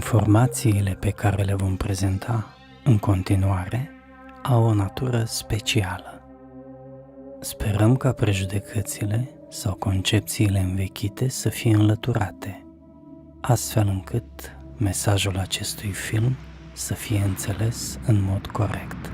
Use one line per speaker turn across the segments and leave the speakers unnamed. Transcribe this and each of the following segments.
Informațiile pe care le vom prezenta în continuare au o natură specială. Sperăm ca prejudecățile sau concepțiile învechite să fie înlăturate, astfel încât mesajul acestui film să fie înțeles în mod corect.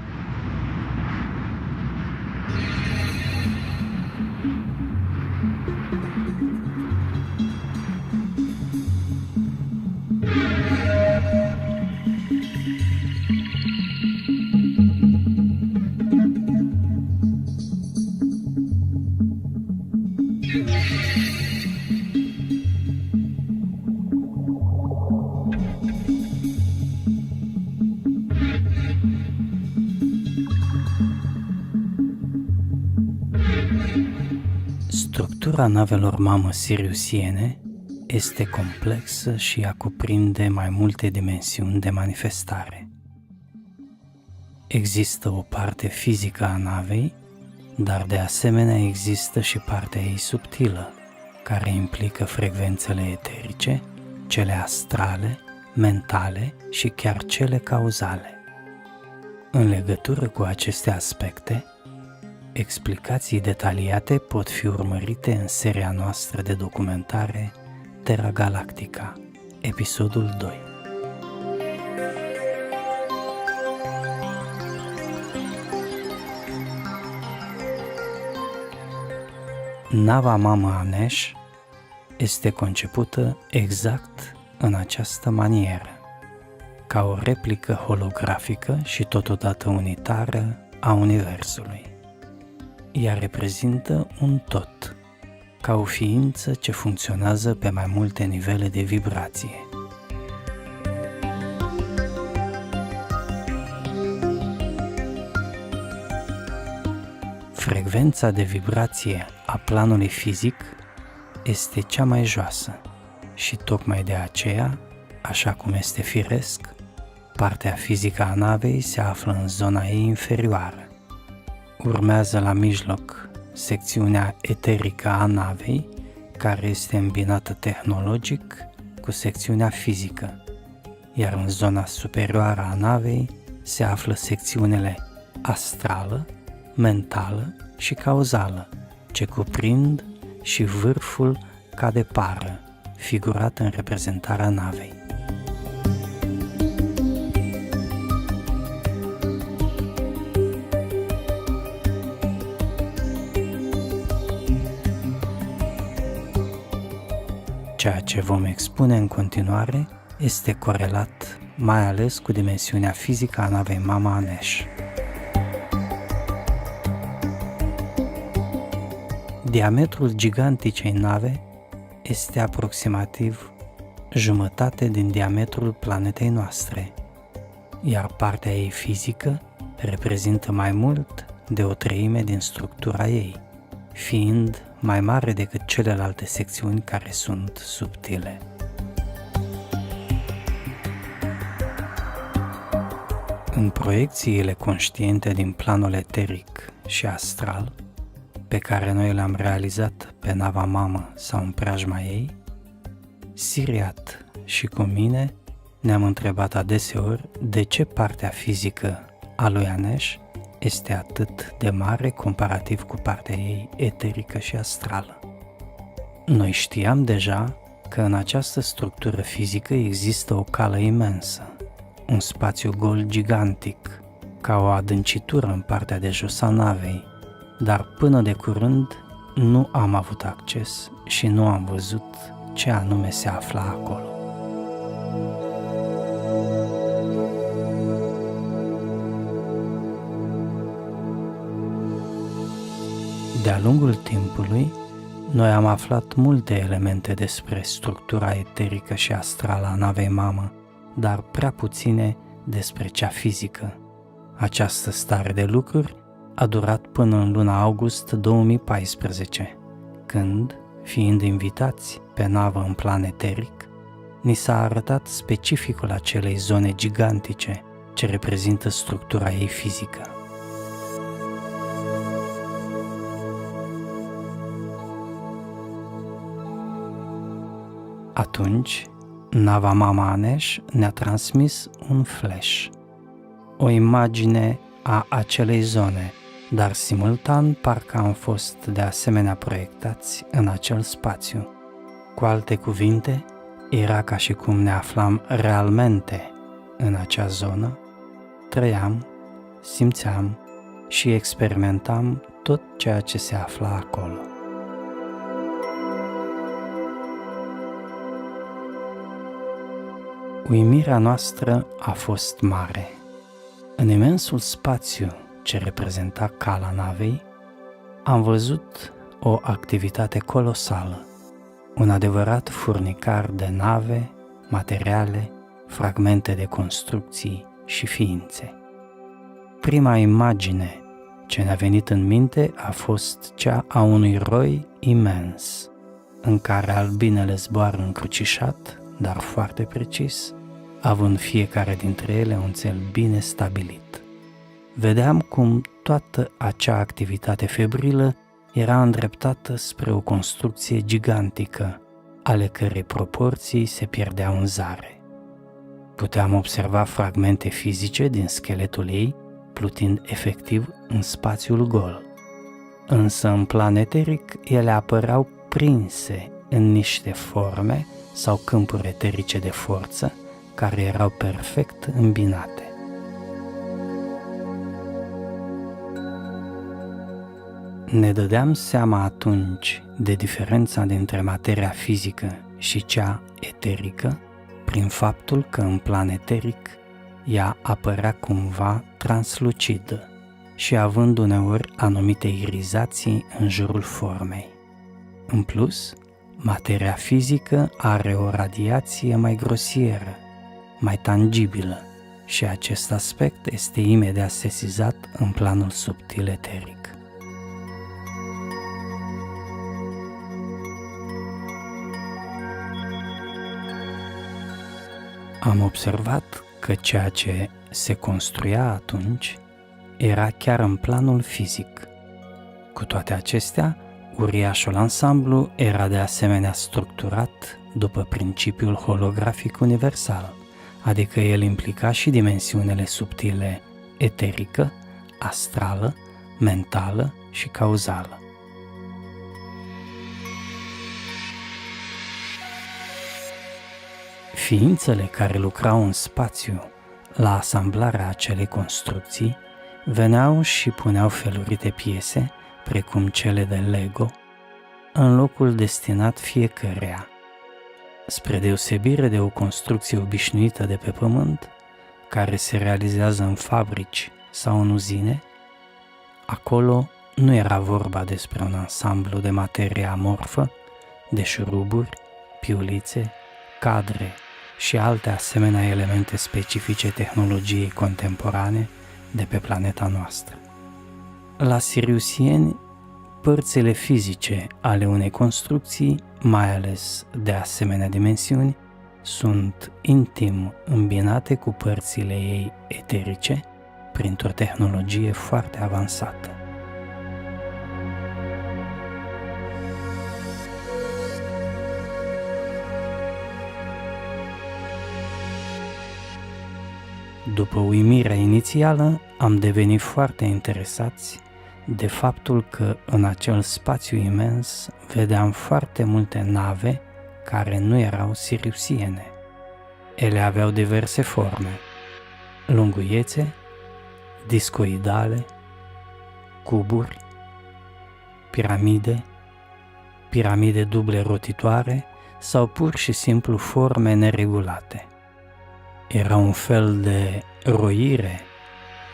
Structura navelor mamă siriusiene este complexă și ea cuprinde mai multe dimensiuni de manifestare. Există o parte fizică a navei, dar de asemenea există și partea ei subtilă, care implică frecvențele eterice, cele astrale, mentale și chiar cele cauzale. În legătură cu aceste aspecte, explicații detaliate pot fi urmărite în seria noastră de documentare Terra Galactica, episodul 2. Nava mamă a Nesh este concepută exact în această manieră, ca o replică holografică și totodată unitară a Universului. Ea reprezintă un tot, ca o ființă ce funcționează pe mai multe nivele de vibrație. Frecvența de vibrație a planului fizic este cea mai joasă și tocmai de aceea, așa cum este firesc, partea fizică a navei se află în zona ei inferioară. Urmează la mijloc secțiunea eterică a navei, care este îmbinată tehnologic cu secțiunea fizică, iar în zona superioară a navei se află secțiunile astrală, mentală și cauzală, ce cuprind și vârful ca de pară, figurat în reprezentarea navei. Ceea ce vom expune în continuare este corelat mai ales cu dimensiunea fizică a navei mama a Nesh. Diametrul giganticei nave este aproximativ jumătate din diametrul planetei noastre, iar partea ei fizică reprezintă mai mult de o treime din structura ei, fiind mai mare decât celelalte secțiuni care sunt subtile. În proiecțiile conștiente din planul eteric și astral, pe care noi le-am realizat pe nava mamă sau în preajma ei, Siriat și cu mine ne-am întrebat adeseori de ce partea fizică a lui Anesh este atât de mare comparativ cu partea ei eterică și astrală. Noi știam deja că în această structură fizică există o cală imensă, un spațiu gol gigantic, ca o adâncitură în partea de jos a navei, dar până de curând nu am avut acces și nu am văzut ce anume se afla acolo. De-a lungul timpului, noi am aflat multe elemente despre structura eterică și astrală a navei mamă, dar prea puține despre cea fizică. Această stare de lucruri a durat până în luna august 2014, când, fiind invitați pe navă în plan eteric, ni s-a arătat specificul acelei zone gigantice ce reprezintă structura ei fizică. Atunci, Nava Mama Aneș ne-a transmis un flash, o imagine a acelei zone, dar simultan parcă am fost de asemenea proiectați în acel spațiu. Cu alte cuvinte, era ca și cum ne aflam realmente în acea zonă, trăiam, simțeam și experimentam tot ceea ce se afla acolo. Uimirea noastră a fost mare. În imensul spațiu ce reprezenta cala navei, am văzut o activitate colosală, un adevărat furnicar de nave, materiale, fragmente de construcții și ființe. Prima imagine ce ne-a venit în minte a fost cea a unui roi imens, în care albinele zboară încrucișat, dar foarte precis, având fiecare dintre ele un țel bine stabilit. Vedeam cum toată acea activitate febrilă era îndreptată spre o construcție gigantică, ale cărei proporții se pierdeau în zare. Puteam observa fragmente fizice din scheletul ei, plutind efectiv în spațiul gol. Însă în plan eteric ele apăreau prinse în niște forme sau câmpuri eterice de forță care erau perfect îmbinate. Ne dădeam seama atunci de diferența dintre materia fizică și cea eterică prin faptul că în plan eteric ea apărea cumva translucidă și având uneori anumite irizații în jurul formei. În plus, materia fizică are o radiație mai grosieră, mai tangibilă și acest aspect este imediat sesizat în planul subtil eteric. Am observat că ceea ce se construia atunci era chiar în planul fizic. Cu toate acestea, uriașul ansamblu era de asemenea structurat după principiul holografic universal, adică el implica și dimensiunile subtile eterică, astrală, mentală și cauzală. Ființele care lucrau în spațiu la asamblarea acelei construcții veneau și puneau felurite piese, precum cele de Lego, în locul destinat fiecăreia. Spre deosebire de o construcție obișnuită de pe pământ, care se realizează în fabrici sau în uzine, acolo nu era vorba despre un ansamblu de materie amorfă, de șuruburi, piulițe, cadre și alte asemenea elemente specifice tehnologiei contemporane de pe planeta noastră. La siriusieni, părțile fizice ale unei construcții, mai ales de asemenea dimensiuni, sunt intim îmbinate cu părțile ei eterice printr-o tehnologie foarte avansată. După uimirea inițială, am devenit foarte interesați de faptul că în acel spațiu imens vedeam foarte multe nave care nu erau siriusiene. Ele aveau diverse forme, lunguiețe, discoidale, cuburi, piramide duble rotitoare sau pur și simplu forme neregulate. Era un fel de roire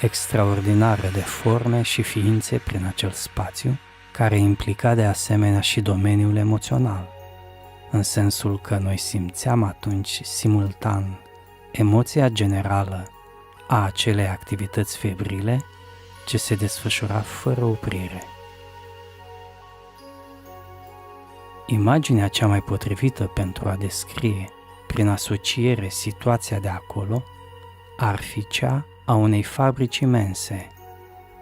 extraordinară de forme și ființe prin acel spațiu, care implica de asemenea și domeniul emoțional, în sensul că noi simțeam atunci simultan emoția generală a acelei activități febrile ce se desfășura fără oprire. Imaginea cea mai potrivită pentru a descrie prin asociere situația de acolo ar fi cea a unei fabrici imense,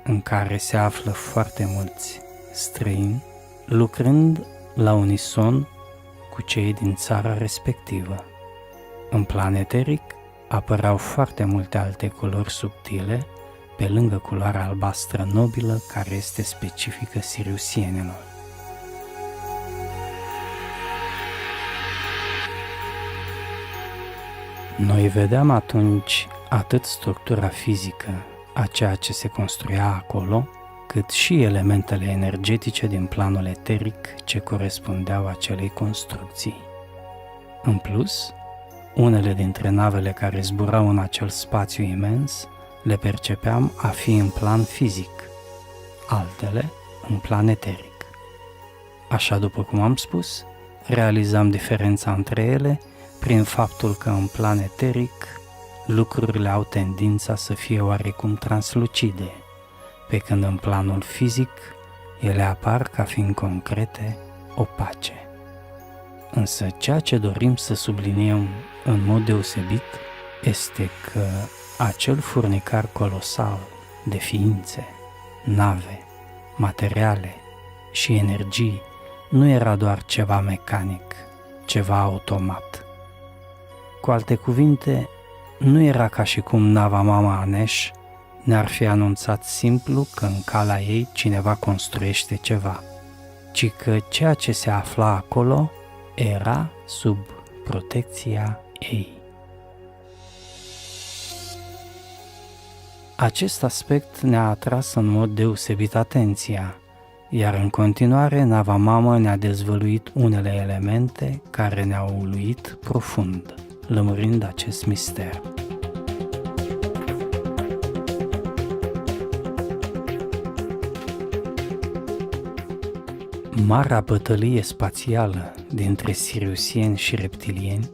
în care se află foarte mulți străini, lucrând la unison cu cei din țara respectivă. În plan eteric apăreau foarte multe alte culori subtile, pe lângă culoarea albastră nobilă care este specifică siriusienilor. Noi vedeam atunci atât structura fizică a ceea ce se construia acolo, cât și elementele energetice din planul eteric ce corespundeau acelei construcții. În plus, unele dintre navele care zburau în acel spațiu imens le percepeam a fi în plan fizic, altele în plan eteric. Așa după cum am spus, realizam diferența între ele prin faptul că în plan eteric lucrurile au tendința să fie oarecum translucide, pe când în planul fizic ele apar ca fiind concrete, opace. Însă ceea ce dorim să subliniem în mod deosebit este că acel furnicar colosal de ființe, nave, materiale și energii nu era doar ceva mecanic, ceva automat. Cu alte cuvinte, nu era ca și cum nava mama Anesh ne-ar fi anunțat simplu că în calea ei cineva construiește ceva, ci că ceea ce se afla acolo era sub protecția ei. Acest aspect ne-a atras în mod deosebit atenția, iar în continuare nava mamă ne-a dezvăluit unele elemente care ne-au uluit profund, lămurind acest mister. Marea bătălie spațială dintre siriusieni și reptilieni,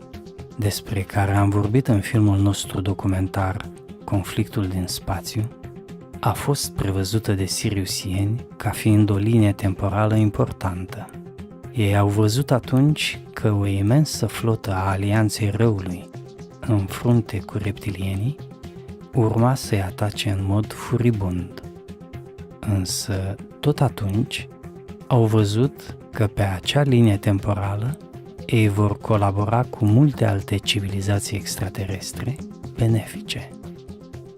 despre care am vorbit în filmul nostru documentar Conflictul din spațiu, a fost prevăzută de siriusieni ca fiind o linie temporală importantă. Ei au văzut atunci că o imensă flotă a Alianței Răului, în frunte cu reptilienii, urma să-i atace în mod furibund. Însă, tot atunci, au văzut că pe acea linie temporală ei vor colabora cu multe alte civilizații extraterestre benefice.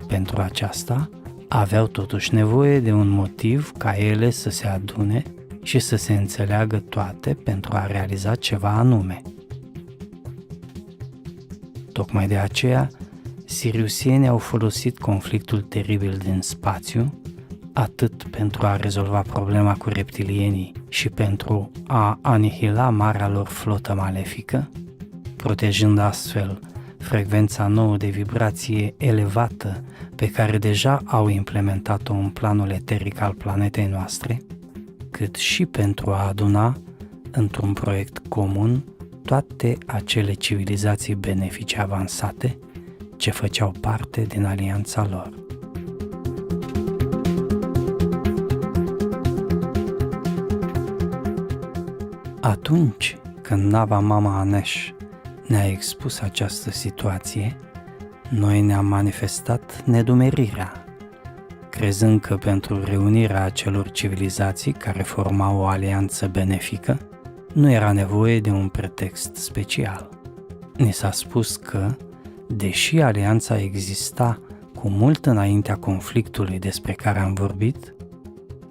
Pentru aceasta, aveau totuși nevoie de un motiv ca ele să se adune și să se înțeleagă toate pentru a realiza ceva anume. Tocmai de aceea, siriusienii au folosit conflictul teribil din spațiu, atât pentru a rezolva problema cu reptilienii și pentru a anihila marea lor flotă malefică, protejând astfel frecvența nouă de vibrație elevată pe care deja au implementat-o în planul eteric al planetei noastre, cât și pentru a aduna într-un proiect comun toate acele civilizații benefice avansate ce făceau parte din alianța lor. Atunci când nava mama Anesh ne-a expus această situație, noi ne-am manifestat nedumerirea, crezând că pentru reunirea acelor civilizații care formau o alianță benefică, nu era nevoie de un pretext special. Ni s-a spus că, deși alianța exista cu mult înaintea conflictului despre care am vorbit,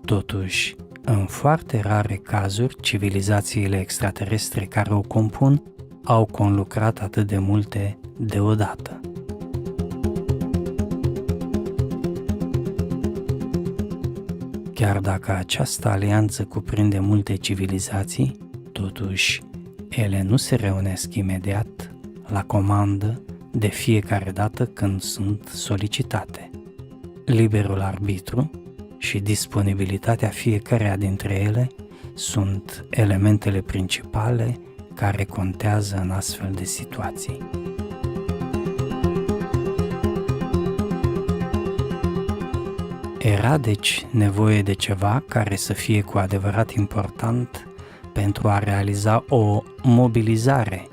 totuși, în foarte rare cazuri, civilizațiile extraterestre care o compun au conlucrat atât de multe deodată. Chiar dacă această alianță cuprinde multe civilizații, totuși, ele nu se reunesc imediat, la comandă, de fiecare dată când sunt solicitate. Liberul arbitru și disponibilitatea fiecăreia dintre ele sunt elementele principale care contează în astfel de situații. Era deci nevoie de ceva care să fie cu adevărat important pentru a realiza o mobilizare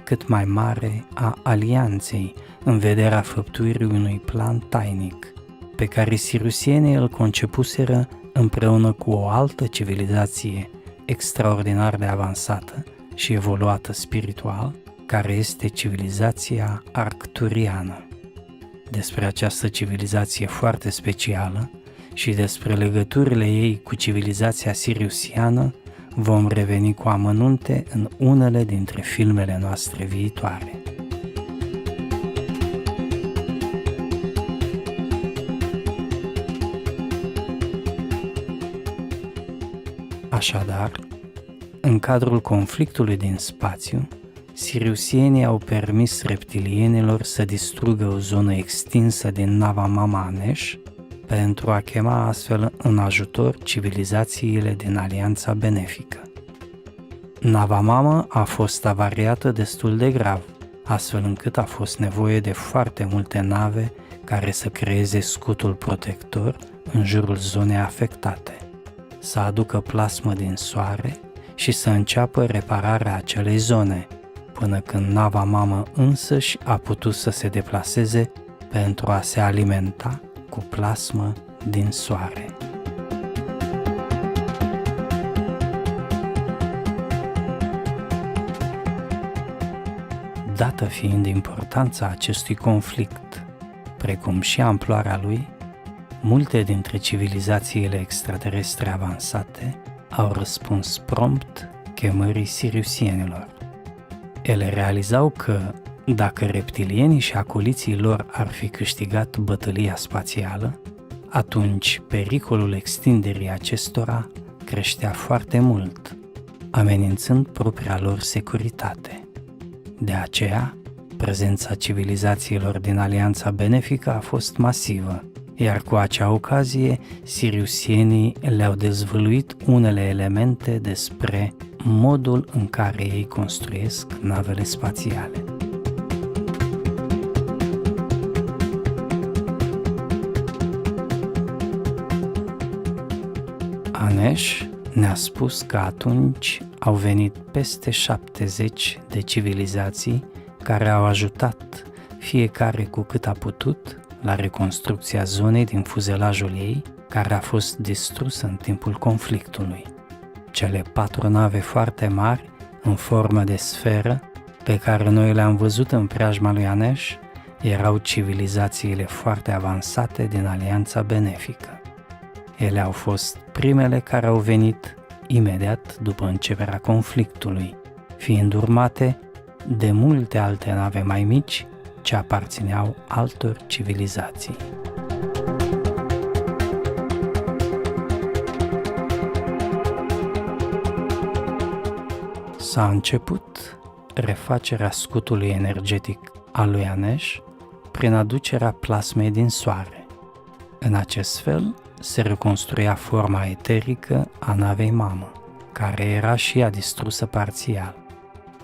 cât mai mare a alianței în vederea făptuirii unui plan tainic, pe care siriusienii îl concepuseră împreună cu o altă civilizație extraordinar de avansată și evoluată spiritual, care este civilizația arcturiană. Despre această civilizație foarte specială și despre legăturile ei cu civilizația siriusiană vom reveni cu amănunte în unele dintre filmele noastre viitoare. Așadar, în cadrul conflictului din spațiu, siriusienii au permis reptilienilor să distrugă o zonă extinsă din nava Mama Anesh pentru a chema astfel în ajutor civilizațiile din Alianța Benefică. Nava Mama a fost avariată destul de grav, astfel încât a fost nevoie de foarte multe nave care să creeze scutul protector în jurul zonei afectate, să aducă plasmă din soare și să înceapă repararea acelei zone, până când nava mamă însăși a putut să se deplaseze pentru a se alimenta cu plasmă din soare. Dată fiind importanța acestui conflict, precum și amploarea lui, multe dintre civilizațiile extraterestre avansate au răspuns prompt chemării siriusienilor. Ele realizau că, dacă reptilienii și acoliții lor ar fi câștigat bătălia spațială, atunci pericolul extinderii acestora creștea foarte mult, amenințând propria lor securitate. De aceea, prezența civilizațiilor din Alianța Benefică a fost masivă, iar cu acea ocazie, siriusienii le-au dezvăluit unele elemente despre modul în care ei construiesc navele spațiale. Anesh ne-a spus că atunci au venit peste 70 de civilizații care au ajutat, fiecare cu cât a putut, la reconstrucția zonei din fuzelajul ei, care a fost distrusă în timpul conflictului. Cele 4 nave foarte mari, în formă de sferă, pe care noi le-am văzut în preajma lui Anesh, erau civilizațiile foarte avansate din Alianța Benefică. Ele au fost primele care au venit imediat după începerea conflictului, fiind urmate de multe alte nave mai mici ce aparțineau altor civilizații. S-a început refacerea scutului energetic al lui Anesh prin aducerea plasmei din soare. În acest fel se reconstruia forma eterică a navei mamă, care era și ea distrusă parțial.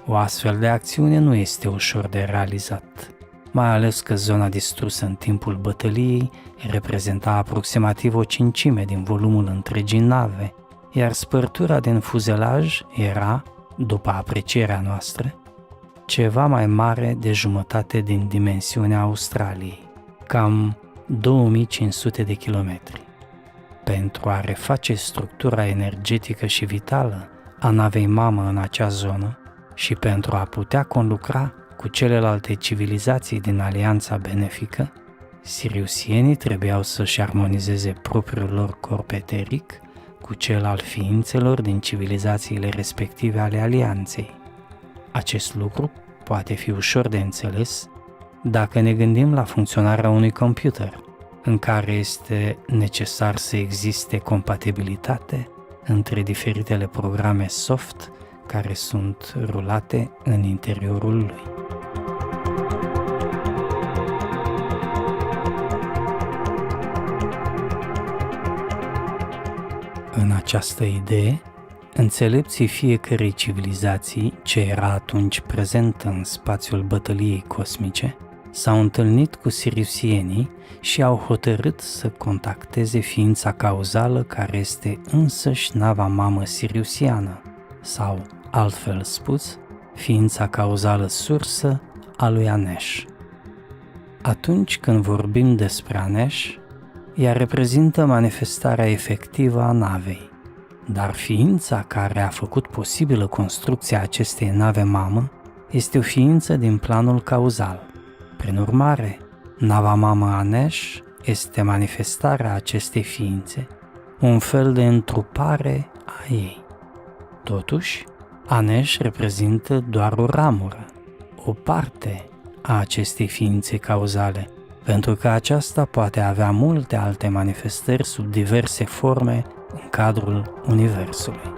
O astfel de acțiune nu este ușor de realizat, mai ales că zona distrusă în timpul bătăliei reprezenta aproximativ o cincime din volumul întregii nave, iar spărtura din fuzelaj era, după aprecierea noastră, ceva mai mare de jumătate din dimensiunea Australiei, cam 2500 de kilometri. Pentru a reface structura energetică și vitală a navei mamă în acea zonă și pentru a putea conlucra cu celelalte civilizații din Alianța Benefică, siriusienii trebuiau să-și armonizeze propriul lor corp eteric cu cel al ființelor din civilizațiile respective ale Alianței. Acest lucru poate fi ușor de înțeles dacă ne gândim la funcționarea unui computer, în care este necesar să existe compatibilitate între diferitele programe soft care sunt rulate în interiorul lui. În această idee, înțelepții fiecărei civilizații ce era atunci prezentă în spațiul bătăliei cosmice s-au întâlnit cu siriusienii și au hotărât să contacteze ființa cauzală care este însăși nava mamă siriusiană, sau, altfel spus, ființa cauzală sursă a lui Anesh. Atunci când vorbim despre Anesh, ea reprezintă manifestarea efectivă a navei, dar ființa care a făcut posibilă construcția acestei nave mamă este o ființă din planul cauzal. Prin urmare, nava mamă Anesh este manifestarea acestei ființe, un fel de întrupare a ei. Totuși, Anesh reprezintă doar o ramură, o parte a acestei ființe cauzale, pentru că aceasta poate avea multe alte manifestări sub diverse forme în cadrul Universului.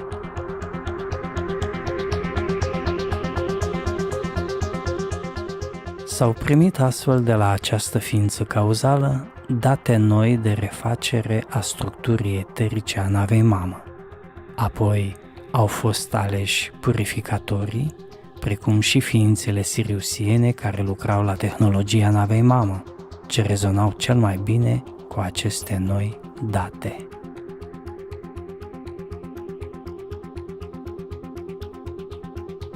S-au primit astfel de la această ființă cauzală date noi de refacere a structurii eterice a navei mamă. Apoi au fost aleși purificatorii, precum și ființele siriusiene care lucrau la tehnologia navei mamă, ce rezonau cel mai bine cu aceste noi date.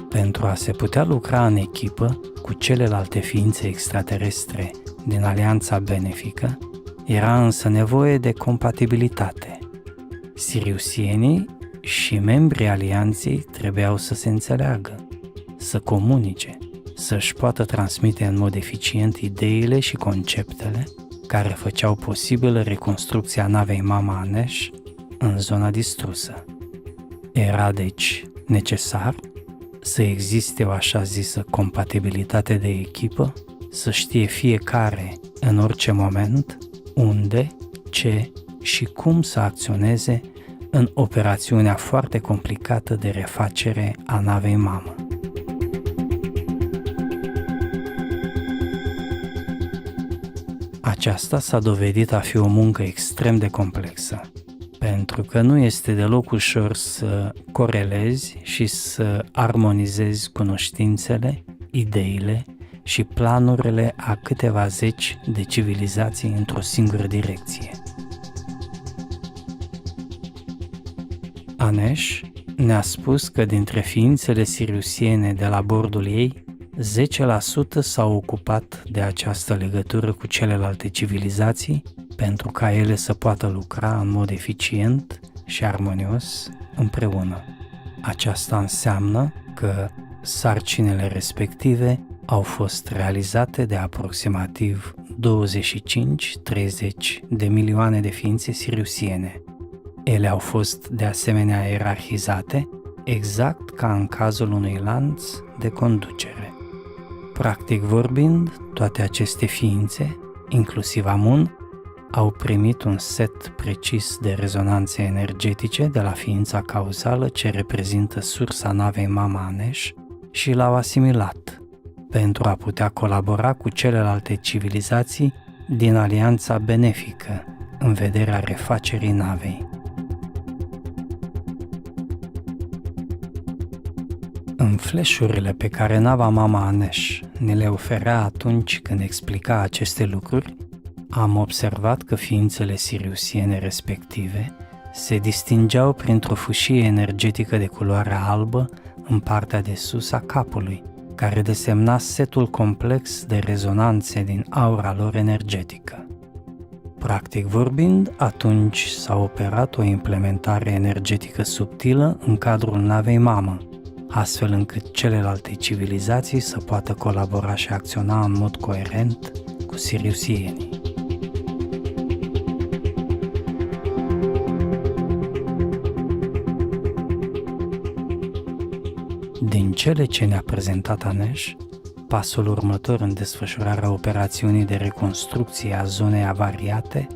Pentru a se putea lucra în echipă cu celelalte ființe extraterestre din alianța benefică, era însă nevoie de compatibilitate. Siriusienii și membrii alianței trebuiau să se înțeleagă, să comunice, să-și poată transmite în mod eficient ideile și conceptele care făceau posibilă reconstrucția navei Mama Anesh în zona distrusă. Era deci necesar să existe o așa zisă compatibilitate de echipă, să știe fiecare în orice moment unde, ce și cum să acționeze în operațiunea foarte complicată de refacere a navei mamă. Aceasta s-a dovedit a fi o muncă extrem de complexă, pentru că nu este deloc ușor să corelezi și să armonizezi cunoștințele, ideile și planurile a câteva zeci de civilizații într-o singură direcție. Anesh ne-a spus că dintre ființele siriusiene de la bordul ei, 10% s-au ocupat de această legătură cu celelalte civilizații pentru ca ele să poată lucra în mod eficient și armonios împreună. Aceasta înseamnă că sarcinile respective au fost realizate de aproximativ 25-30 de milioane de ființe siriusiene. Ele au fost de asemenea ierarhizate, exact ca în cazul unui lanț de conducere. Practic vorbind, toate aceste ființe, inclusiv Amun, au primit un set precis de rezonanțe energetice de la ființa cauzală ce reprezintă sursa navei Mama Anesh și l-au asimilat pentru a putea colabora cu celelalte civilizații din alianța benefică în vederea refacerii navei. În flash-urile pe care nava Mama Anesh ne le oferea atunci când explica aceste lucruri, am observat că ființele siriusiene respective se distingeau printr-o fâșie energetică de culoare albă în partea de sus a capului, care desemna setul complex de rezonanțe din aura lor energetică. Practic vorbind, atunci s-a operat o implementare energetică subtilă în cadrul navei mamă, astfel încât celelalte civilizații să poată colabora și acționa în mod coerent cu siriusienii. Din cele ce ne-a prezentat Anesh, pasul următor în desfășurarea operațiunii de reconstrucție a zonei avariate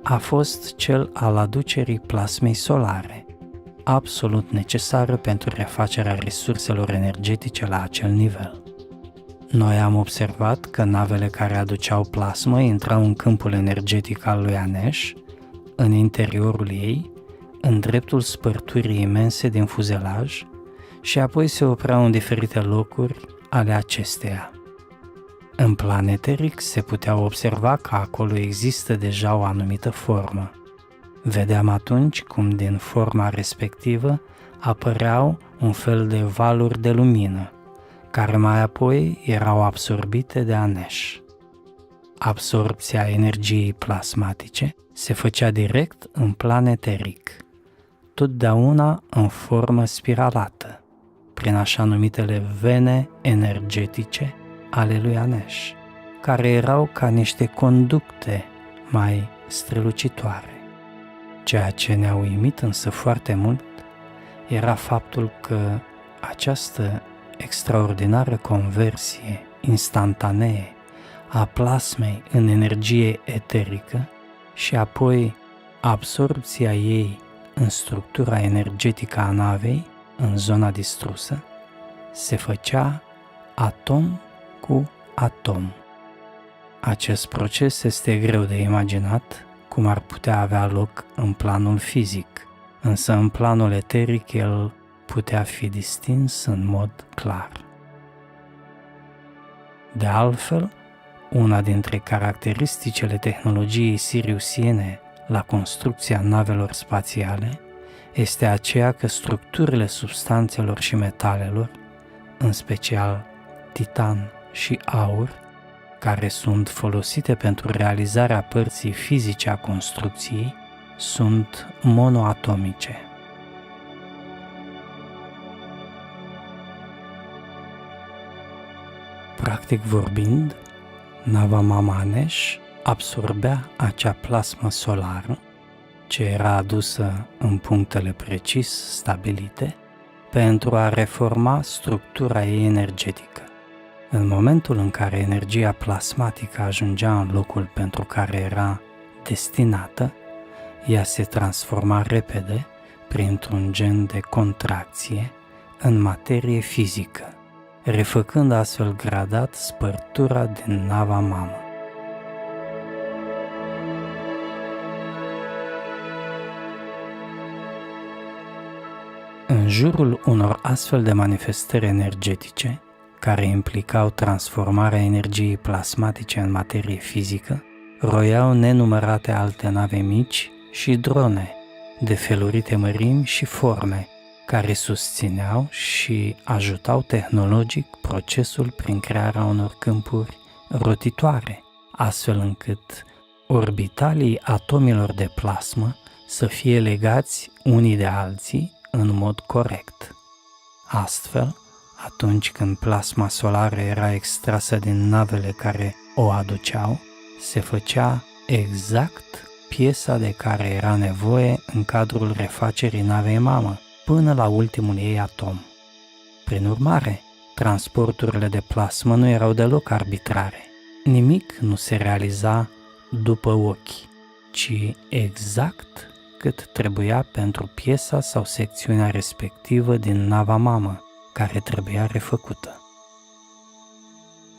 a fost cel al aducerii plasmei solare, absolut necesară pentru refacerea resurselor energetice la acel nivel. Noi am observat că navele care aduceau plasmă intrau în câmpul energetic al lui Anesh, în interiorul ei, în dreptul spărturii imense din fuzelaj, și apoi se opreau în diferite locuri ale acesteia. În plan eteric se putea observa că acolo există deja o anumită formă. Vedeam atunci cum din forma respectivă apăreau un fel de valuri de lumină, care mai apoi erau absorbite de Anesh. Absorbția energiei plasmatice se făcea direct în plan eteric, totdeauna în formă spiralată, prin așa numitele vene energetice ale lui Aneș, care erau ca niște conducte mai strălucitoare. Ceea ce ne-a uimit însă foarte mult era faptul că această extraordinară conversie instantanee a plasmei în energie eterică și apoi absorbția ei în structura energetică a navei, în zona distrusă, se făcea atom cu atom. Acest proces este greu de imaginat cum ar putea avea loc în planul fizic, însă în planul eteric el putea fi distins în mod clar. De altfel, una dintre caracteristicile tehnologiei siriusiene la construcția navelor spațiale este aceea că structurile substanțelor și metalelor, în special titan și aur, care sunt folosite pentru realizarea părții fizice a construcției, sunt monoatomice. Practic vorbind, nava Mama Aneș absorbea acea plasmă solară ce era adusă în punctele precis stabilite pentru a reforma structura ei energetică. În momentul în care energia plasmatică ajungea în locul pentru care era destinată, ea se transforma repede, printr-un gen de contracție, în materie fizică, refăcând astfel gradat spărtura din nava mamă. În jurul unor astfel de manifestări energetice, care implicau transformarea energiei plasmatice în materie fizică, roiau nenumărate alte nave mici și drone, de felurite mărimi și forme, care susțineau și ajutau tehnologic procesul prin crearea unor câmpuri rotitoare, astfel încât orbitalii atomilor de plasmă să fie legați unii de alții în mod corect. Astfel, atunci când plasma solară era extrasă din navele care o aduceau, se făcea exact piesa de care era nevoie în cadrul refacerii navei mamă, până la ultimul ei atom. Prin urmare, transporturile de plasmă nu erau deloc arbitrare. Nimic nu se realiza după ochi, ci exact cât trebuia pentru piesa sau secțiunea respectivă din nava mamă, care trebuia refăcută.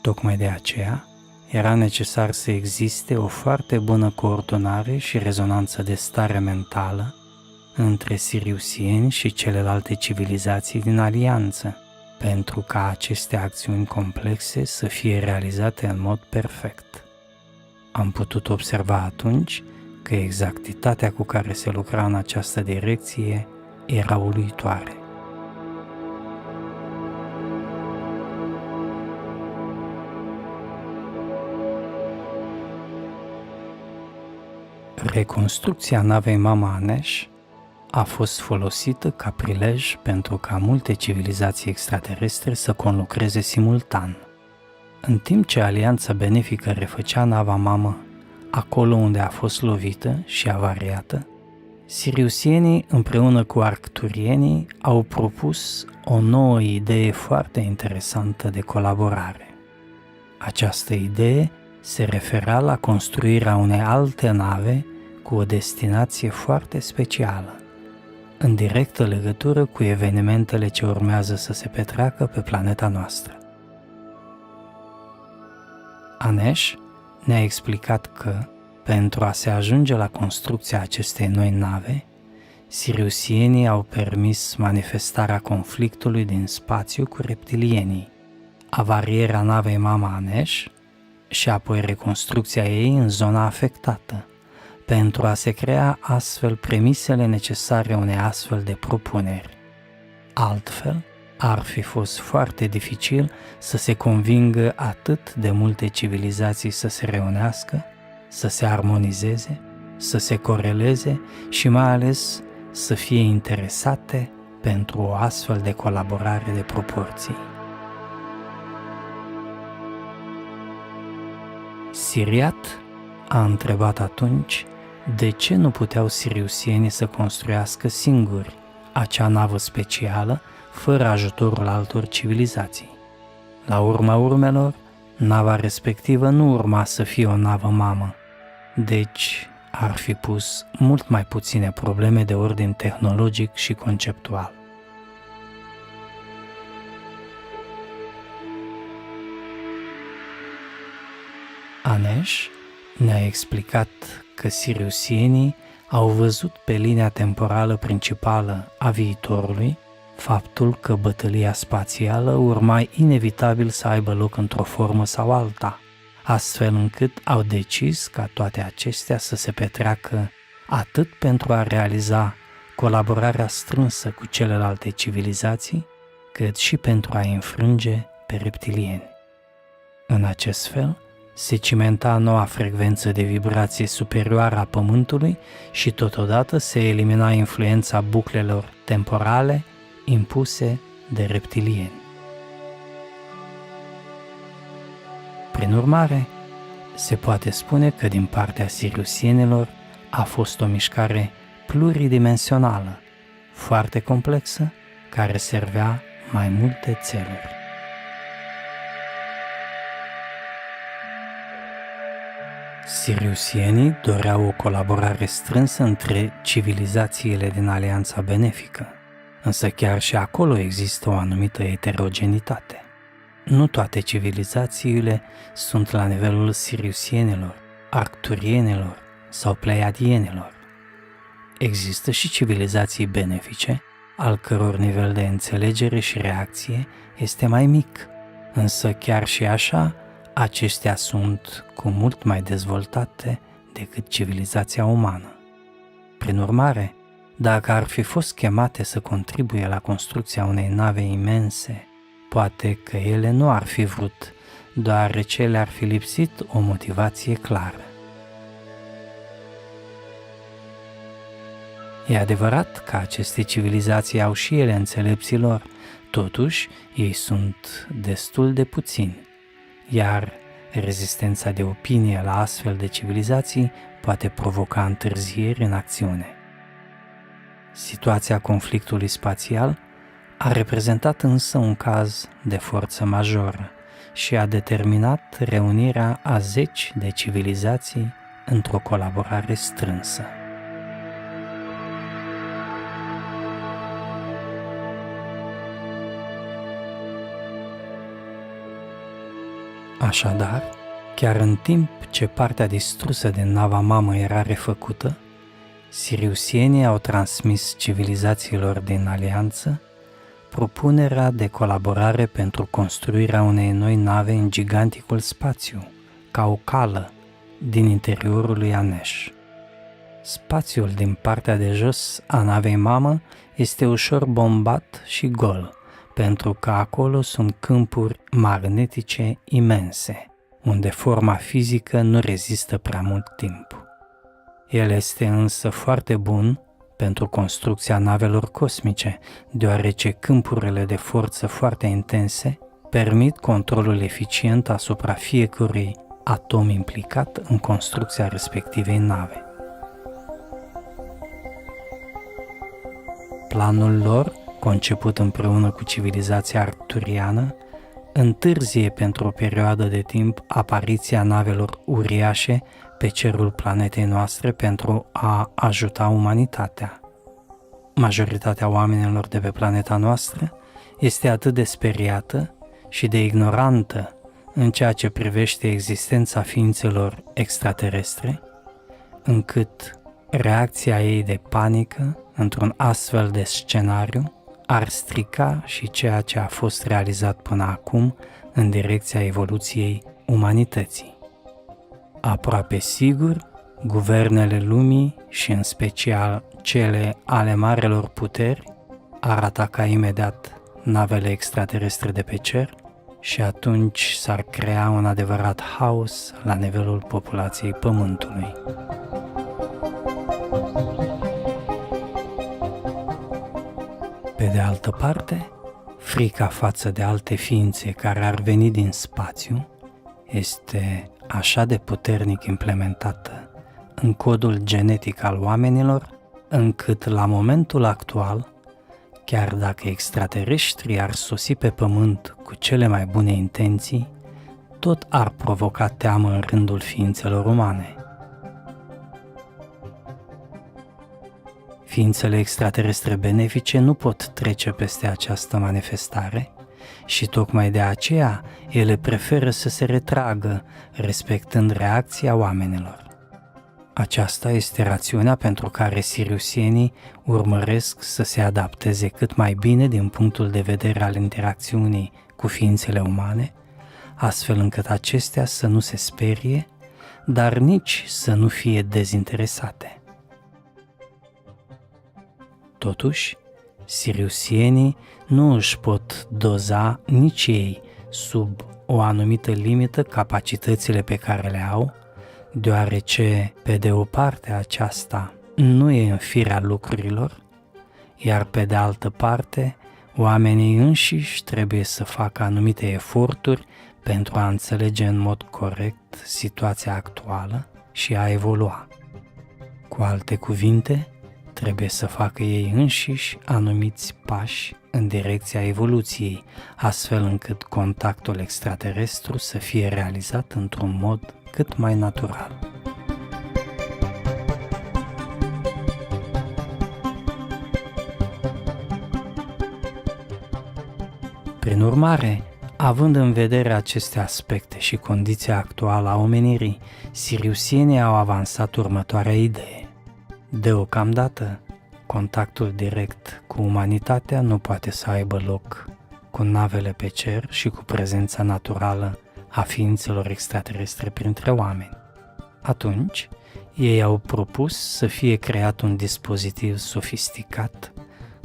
Tocmai de aceea, era necesar să existe o foarte bună coordonare și rezonanță de stare mentală între siriusieni și celelalte civilizații din alianță, pentru ca aceste acțiuni complexe să fie realizate în mod perfect. Am putut observa atunci că exactitatea cu care se lucra în această direcție era uluitoare. Reconstrucția navei Mama Aneș a fost folosită ca prilej pentru ca multe civilizații extraterestre să conlucreze simultan. În timp ce Alianța Benefică refăcea nava mamă acolo unde a fost lovită și avariată, siriusienii împreună cu arcturienii au propus o nouă idee foarte interesantă de colaborare. Această idee se refera la construirea unei alte nave cu o destinație foarte specială, în directă legătură cu evenimentele ce urmează să se petreacă pe planeta noastră. Aneș ne-a explicat că, pentru a se ajunge la construcția acestei noi nave, siriusienii au permis manifestarea conflictului din spațiu cu reptilienii, avarierea navei Mama Aneș și apoi reconstrucția ei în zona afectată, pentru a se crea astfel premisele necesare unei astfel de propuneri. Altfel, ar fi fost foarte dificil să se convingă atât de multe civilizații să se reunească, să se armonizeze, să se coreleze și mai ales să fie interesate pentru o astfel de colaborare de proporții. Siriat a întrebat atunci de ce nu puteau siriusienii să construiască singuri acea navă specială fără ajutorul altor civilizații. La urma urmelor, nava respectivă nu urma să fie o navă mamă, deci ar fi pus mult mai puține probleme de ordin tehnologic și conceptual. Anesh ne-a explicat că siriusienii au văzut pe linia temporală principală a viitorului faptul că bătălia spațială urma inevitabil să aibă loc într-o formă sau alta, astfel încât au decis ca toate acestea să se petreacă atât pentru a realiza colaborarea strânsă cu celelalte civilizații, cât și pentru a înfrânge pe reptilieni. În acest fel, se cimenta noua frecvență de vibrație superioară a Pământului și totodată se elimina influența buclelor temporale impuse de reptilieni. Prin urmare, se poate spune că din partea siriusienilor a fost o mișcare pluridimensională, foarte complexă, care servea mai multe țeluri. Siriusienii doreau o colaborare strânsă între civilizațiile din Alianța Benefică, însă chiar și acolo există o anumită eterogenitate. Nu toate civilizațiile sunt la nivelul siriusienilor, arcturienilor sau pleiadienilor. Există și civilizații benefice, al căror nivel de înțelegere și reacție este mai mic, însă chiar și așa, acestea sunt cu mult mai dezvoltate decât civilizația umană. Prin urmare, dacă ar fi fost chemate să contribuie la construcția unei nave imense, poate că ele nu ar fi vrut, deoarece le-ar fi lipsit o motivație clară. E adevărat că aceste civilizații au și ele înțelepții lor, totuși ei sunt destul de puțini, iar rezistența de opinie la astfel de civilizații poate provoca întârzieri în acțiune. Situația conflictului spațial a reprezentat însă un caz de forță majoră și a determinat reunirea a zeci de civilizații într-o colaborare strânsă. Așadar, chiar în timp ce partea distrusă din nava mamă era refăcută, siriusienii au transmis civilizațiilor din alianță propunerea de colaborare pentru construirea unei noi nave în giganticul spațiu, ca o cală din interiorul lui Anesh. Spațiul din partea de jos a navei mamă este ușor bombat și gol, pentru că acolo sunt câmpuri magnetice imense, unde forma fizică nu rezistă prea mult timp. El este însă foarte bun pentru construcția navelor cosmice, deoarece câmpurile de forță foarte intense permit controlul eficient asupra fiecărui atom implicat în construcția respectivei nave. Planul lor, conceput împreună cu civilizația arcturiană, întârzie pentru o perioadă de timp apariția navelor uriașe pe cerul planetei noastre pentru a ajuta umanitatea. Majoritatea oamenilor de pe planeta noastră este atât de speriată și de ignorantă în ceea ce privește existența ființelor extraterestre, încât reacția ei de panică într-un astfel de scenariu ar strica și ceea ce a fost realizat până acum în direcția evoluției umanității. Aproape sigur, guvernele lumii și în special cele ale marelor puteri ar ataca imediat navele extraterestre de pe cer și atunci s-ar crea un adevărat haos la nivelul populației Pământului. Pe de de altă parte, frica față de alte ființe care ar veni din spațiu este așa de puternic implementată în codul genetic al oamenilor, încât la momentul actual, chiar dacă extraterestrii ar sosi pe pământ cu cele mai bune intenții, tot ar provoca teamă în rândul ființelor umane. Ființele extraterestre benefice nu pot trece peste această manifestare și tocmai de aceea ele preferă să se retragă, respectând reacția oamenilor. Aceasta este rațiunea pentru care siriusienii urmăresc să se adapteze cât mai bine din punctul de vedere al interacțiunii cu ființele umane, astfel încât acestea să nu se sperie, dar nici să nu fie dezinteresate. Totuși, siriusienii nu își pot doza nici ei sub o anumită limită capacitățile pe care le au, deoarece, pe de o parte, aceasta nu e în firea lucrurilor, iar pe de altă parte, oamenii înșiși trebuie să facă anumite eforturi pentru a înțelege în mod corect situația actuală și a evolua. Cu alte cuvinte, trebuie să facă ei înșiși anumiți pași în direcția evoluției, astfel încât contactul extraterestru să fie realizat într-un mod cât mai natural. Prin urmare, având în vedere aceste aspecte și condiția actuală a omenirii, siriusienii au avansat următoarea idee. Deocamdată, contactul direct cu umanitatea nu poate să aibă loc cu navele pe cer și cu prezența naturală a ființelor extraterestre printre oameni. Atunci, ei au propus să fie creat un dispozitiv sofisticat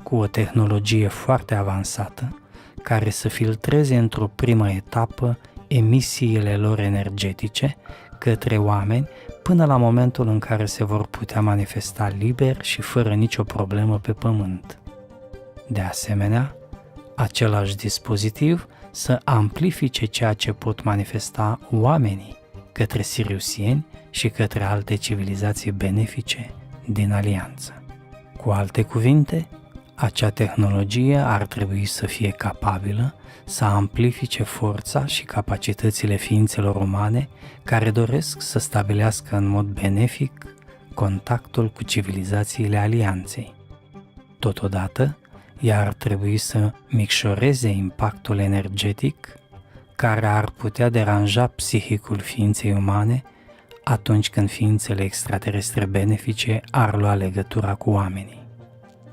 cu o tehnologie foarte avansată care să filtreze într-o primă etapă emisiile lor energetice către oameni până la momentul în care se vor putea manifesta liber și fără nicio problemă pe pământ. De asemenea, același dispozitiv să amplifice ceea ce pot manifesta oamenii către siriusieni și către alte civilizații benefice din alianță. Cu alte cuvinte, acea tehnologie ar trebui să fie capabilă să amplifice forța și capacitățile ființelor umane care doresc să stabilească în mod benefic contactul cu civilizațiile alianței. Totodată, ea ar trebui să micșoreze impactul energetic care ar putea deranja psihicul ființei umane atunci când ființele extraterestre benefice ar lua legătura cu oamenii.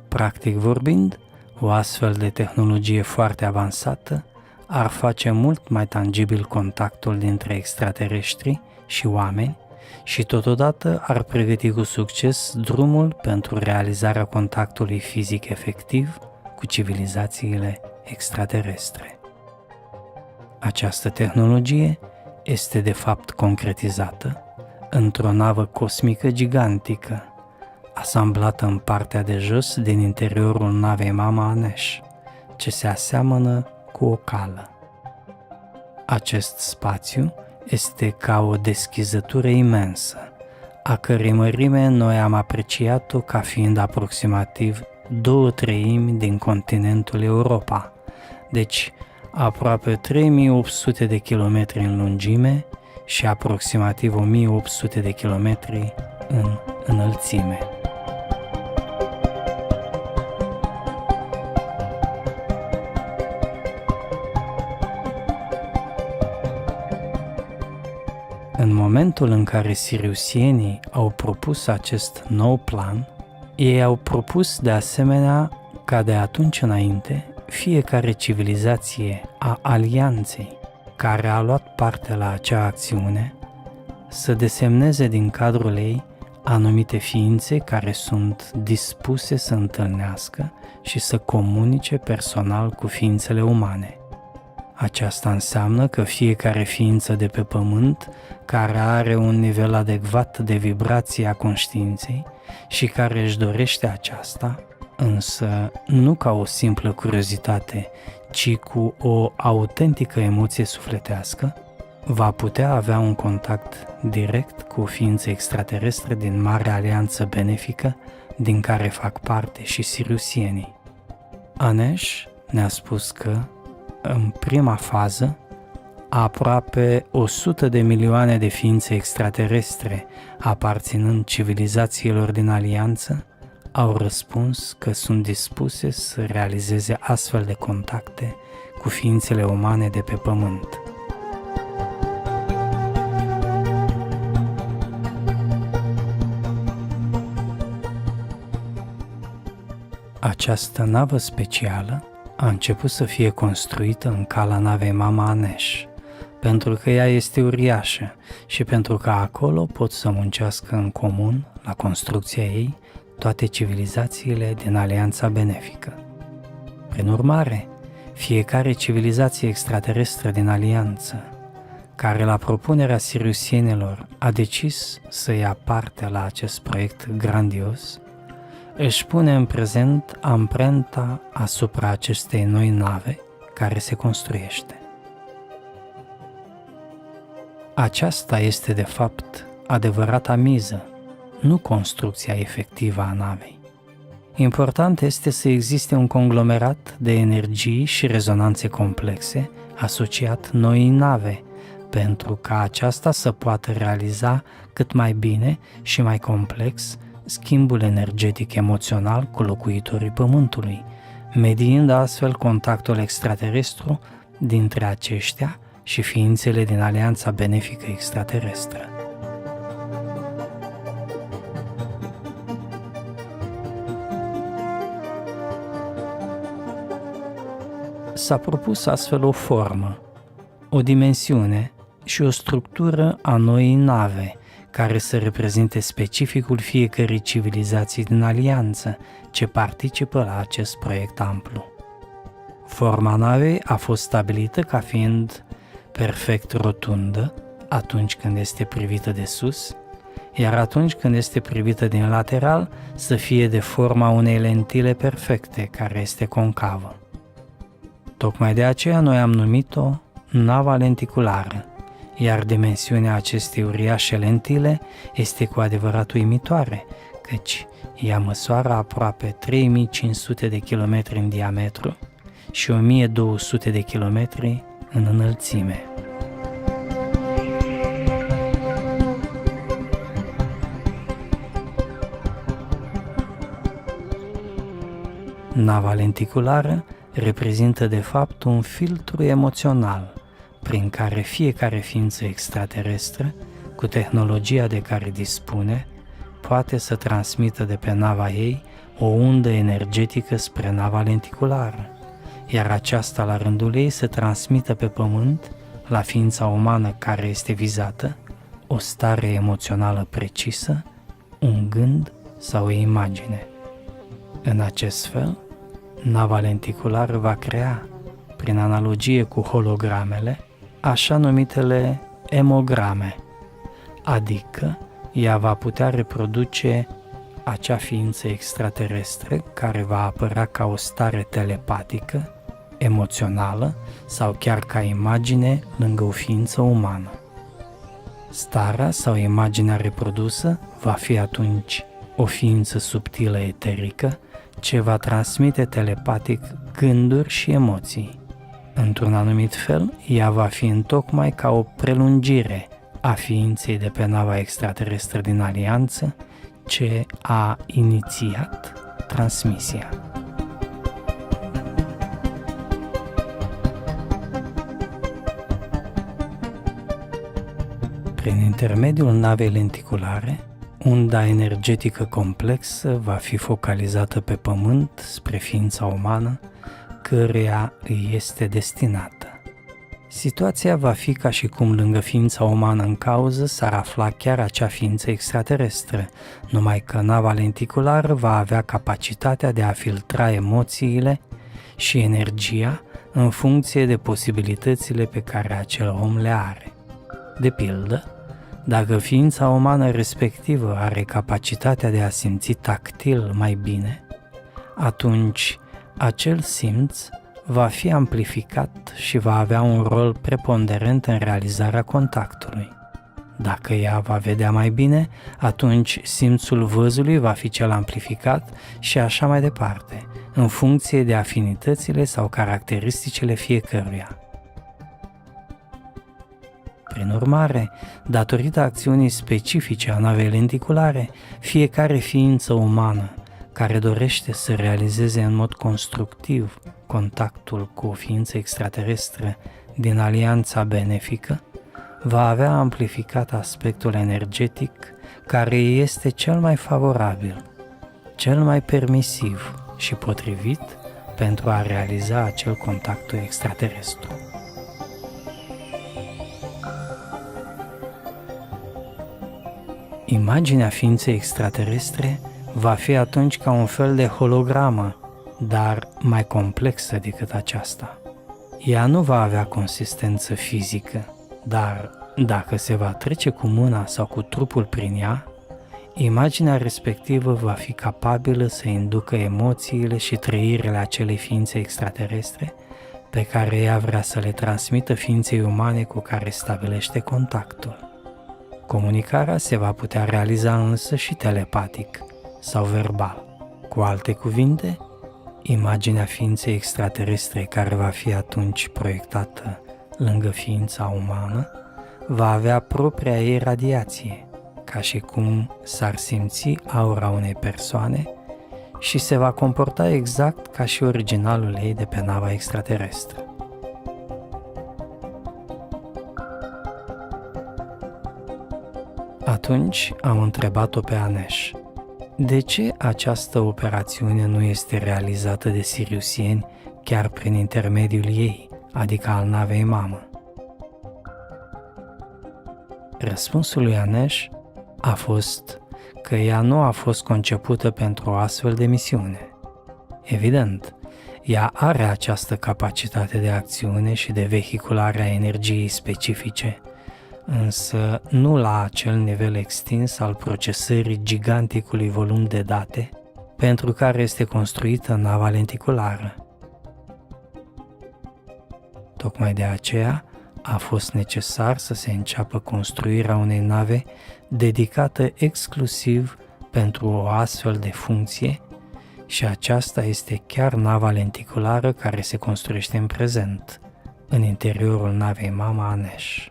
Practic vorbind, o astfel de tehnologie foarte avansată ar face mult mai tangibil contactul dintre extraterestri și oameni și totodată ar pregăti cu succes drumul pentru realizarea contactului fizic efectiv cu civilizațiile extraterestre. Această tehnologie este de fapt concretizată într-o navă cosmică gigantică, asamblată în partea de jos din interiorul navei Mama Anesh, ce se aseamănă cu o cală. Acest spațiu este ca o deschizătură imensă, a cărei mărime noi am apreciat-o ca fiind aproximativ 2/3 din continentul Europa, deci aproape 3800 de kilometri în lungime și aproximativ 1800 de kilometri în înălțime. În momentul în care siriusienii au propus acest nou plan, ei au propus de asemenea ca de atunci înainte fiecare civilizație a alianței care a luat parte la acea acțiune să desemneze din cadrul ei anumite ființe care sunt dispuse să întâlnească și să comunice personal cu ființele umane. Aceasta înseamnă că fiecare ființă de pe pământ care are un nivel adecvat de vibrație a conștiinței și care își dorește aceasta, însă nu ca o simplă curiozitate, ci cu o autentică emoție sufletească, va putea avea un contact direct cu ființe extraterestre din Marea Alianță Benefică, din care fac parte și siriusienii. Anesh ne-a spus că, în prima fază, aproape 100 de milioane de ființe extraterestre aparținând civilizațiilor din Alianță au răspuns că sunt dispuse să realizeze astfel de contacte cu ființele umane de pe Pământ. Această navă specială a început să fie construită în cala navei Mama Anesh, pentru că ea este uriașă și pentru că acolo pot să muncească în comun, la construcția ei, toate civilizațiile din Alianța Benefică. Prin urmare, fiecare civilizație extraterestră din Alianță, care la propunerea siriusienilor a decis să ia parte la acest proiect grandios, își pune în prezent amprenta asupra acestei noi nave care se construiește. Aceasta este de fapt adevărata miză, nu construcția efectivă a navei. Important este să existe un conglomerat de energii și rezonanțe complexe asociat noii nave, pentru ca aceasta să poată realiza cât mai bine și mai complex schimbul energetic emoțional cu locuitorii Pământului, mediind astfel contactul extraterestru dintre aceștia și ființele din Alianța Benefică Extraterestră. S-a propus astfel o formă, o dimensiune și o structură a noii nave, care să reprezinte specificul fiecărei civilizații din Alianță ce participă la acest proiect amplu. Forma navei a fost stabilită ca fiind perfect rotundă atunci când este privită de sus, iar atunci când este privită din lateral să fie de forma unei lentile perfecte care este concavă. Tocmai de aceea noi am numit-o nava lenticulară, iar dimensiunea acestei uriașe lentile este cu adevărat uimitoare, căci ea măsoară aproape 3500 de kilometri în diametru și 1200 de kilometri în înălțime. Nava lenticulară reprezintă de fapt un filtru emoțional prin care fiecare ființă extraterestră, cu tehnologia de care dispune, poate să transmită de pe nava ei o undă energetică spre nava lenticulară, iar aceasta la rândul ei să transmită pe Pământ, la ființa umană care este vizată, o stare emoțională precisă, un gând sau o imagine. În acest fel, nava lenticulară va crea, prin analogie cu hologramele, așa numitele emograme, adică ea va putea reproduce acea ființă extraterestră care va apărea ca o stare telepatică, emoțională sau chiar ca imagine lângă o ființă umană. Starea sau imaginea reprodusă va fi atunci o ființă subtilă eterică ce va transmite telepatic gânduri și emoții. Într-un anumit fel, ea va fi întocmai ca o prelungire a ființei de pe nava extraterestră din Alianță ce a inițiat transmisia. Prin intermediul navei lenticulare, unda energetică complexă va fi focalizată pe Pământ spre ființa umană, căreia îi este destinată. Situația va fi ca și cum lângă ființa umană în cauză s-ar afla chiar acea ființă extraterestră, numai că nava lenticulară va avea capacitatea de a filtra emoțiile și energia în funcție de posibilitățile pe care acel om le are. De pildă, dacă ființa umană respectivă are capacitatea de a simți tactil mai bine, atunci acel simț va fi amplificat și va avea un rol preponderent în realizarea contactului. Dacă ea va vedea mai bine, atunci simțul văzului va fi cel amplificat și așa mai departe, în funcție de afinitățile sau caracteristicile fiecăruia. Prin urmare, datorită acțiunii specifice a navei lenticulare, fiecare ființă umană care dorește să realizeze în mod constructiv contactul cu o ființă extraterestră din alianța benefică, va avea amplificat aspectul energetic care este cel mai favorabil, cel mai permisiv și potrivit pentru a realiza acel contact extraterestru. Imaginea ființei extraterestre va fi atunci ca un fel de hologramă, dar mai complexă decât aceasta. Ea nu va avea consistență fizică, dar dacă se va trece cu mâna sau cu trupul prin ea, imaginea respectivă va fi capabilă să inducă emoțiile și trăirile acelei ființe extraterestre pe care ea vrea să le transmită ființei umane cu care stabilește contactul. Comunicarea se va putea realiza însă și telepatic sau verbal. Cu alte cuvinte, imaginea ființei extraterestre care va fi atunci proiectată lângă ființa umană va avea propria ei radiație, ca și cum s-ar simți aura unei persoane și se va comporta exact ca și originalul ei de pe nava extraterestră. Atunci am întrebat-o pe Anesh, de ce această operațiune nu este realizată de siriusieni chiar prin intermediul ei, adică al navei mamă? Răspunsul lui Anesh a fost că ea nu a fost concepută pentru o astfel de misiune. Evident, ea are această capacitate de acțiune și de vehiculare a energiei specifice, însă nu la acel nivel extins al procesării giganticului volum de date pentru care este construită nava lenticulară. Tocmai de aceea a fost necesar să se înceapă construirea unei nave dedicată exclusiv pentru o astfel de funcție și aceasta este chiar nava lenticulară care se construiește în prezent, în interiorul navei mama Anesh.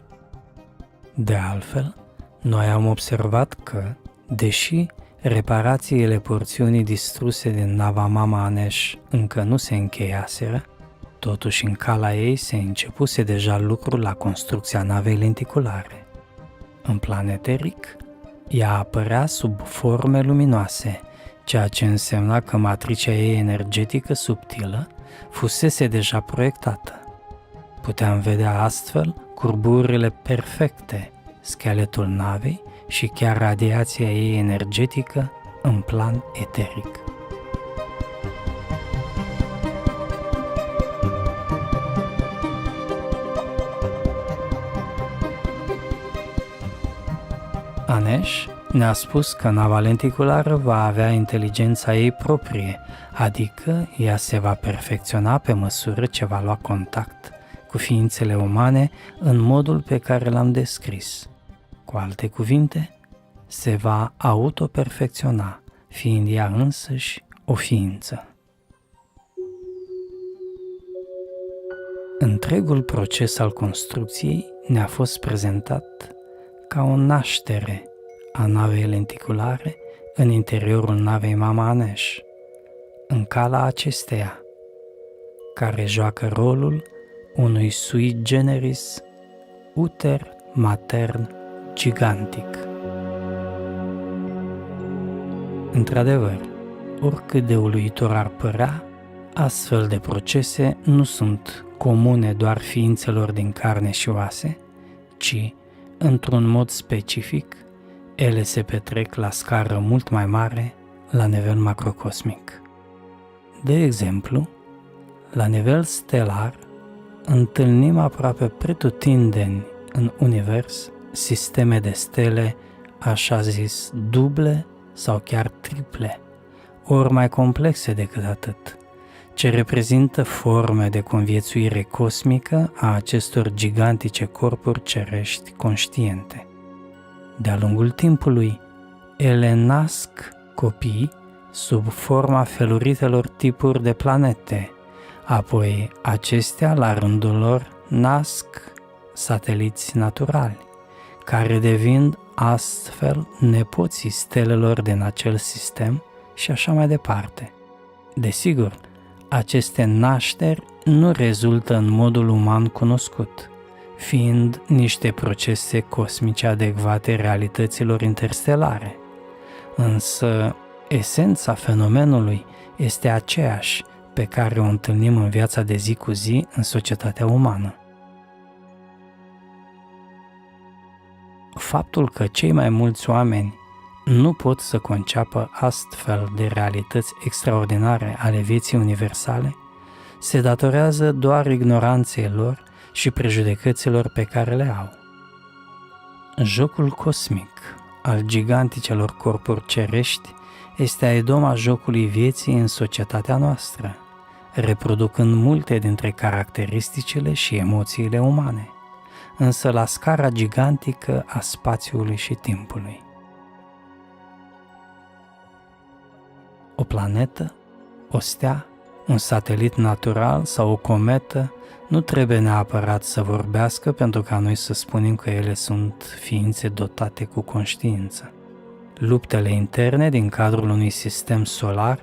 De altfel, noi am observat că, deși reparațiile porțiunii distruse din nava mama Anesh încă nu se încheiaseră, totuși în cala ei se începuse deja lucrul la construcția navei lenticulare. În plan eteric, ea apărea sub forme luminoase, ceea ce însemna că matricea ei energetică subtilă fusese deja proiectată. Puteam vedea astfel curburile perfecte, scheletul navei și chiar radiația ei energetică în plan eteric. Anesh ne-a spus că nava lenticulară va avea inteligența ei proprie, adică ea se va perfecționa pe măsură ce va lua contact cu ființele umane în modul pe care l-am descris. Cu alte cuvinte, se va autoperfecționa, fiind ea însăși o ființă. Întregul proces al construcției ne-a fost prezentat ca o naștere a navei lenticulare în interiorul navei mama Anesh, în cala acesteia, care joacă rolul unui sui generis uter matern gigantic. Într-adevăr, oricât de uluitor ar părea, astfel de procese nu sunt comune doar ființelor din carne și oase, ci, într-un mod specific, ele se petrec la scară mult mai mare, la nivel macrocosmic. De exemplu, la nivel stelar, întâlnim aproape pretutindeni în univers sisteme de stele, așa zis, duble sau chiar triple, ori mai complexe decât atât, ce reprezintă forme de conviețuire cosmică a acestor gigantice corpuri cerești conștiente. De-a lungul timpului, ele nasc copii sub forma feluritelor tipuri de planete, apoi acestea, la rândul lor, nasc sateliți naturali, care devin astfel nepoții stelelor din acel sistem și așa mai departe. Desigur, aceste nașteri nu rezultă în modul uman cunoscut, fiind niște procese cosmice adecvate realităților interstelare. Însă, esența fenomenului este aceeași pe care o întâlnim în viața de zi cu zi în societatea umană. Faptul că cei mai mulți oameni nu pot să conceapă astfel de realități extraordinare ale vieții universale se datorează doar ignoranței lor și prejudecăților pe care le au. Jocul cosmic al giganticelor corpuri cerești este aidoma jocului vieții în societatea noastră, reproducând multe dintre caracteristicile și emoțiile umane, însă la scara gigantică a spațiului și timpului. O planetă, o stea, un satelit natural sau o cometă nu trebuie neapărat să vorbească pentru ca noi să spunem că ele sunt ființe dotate cu conștiință. Luptele interne din cadrul unui sistem solar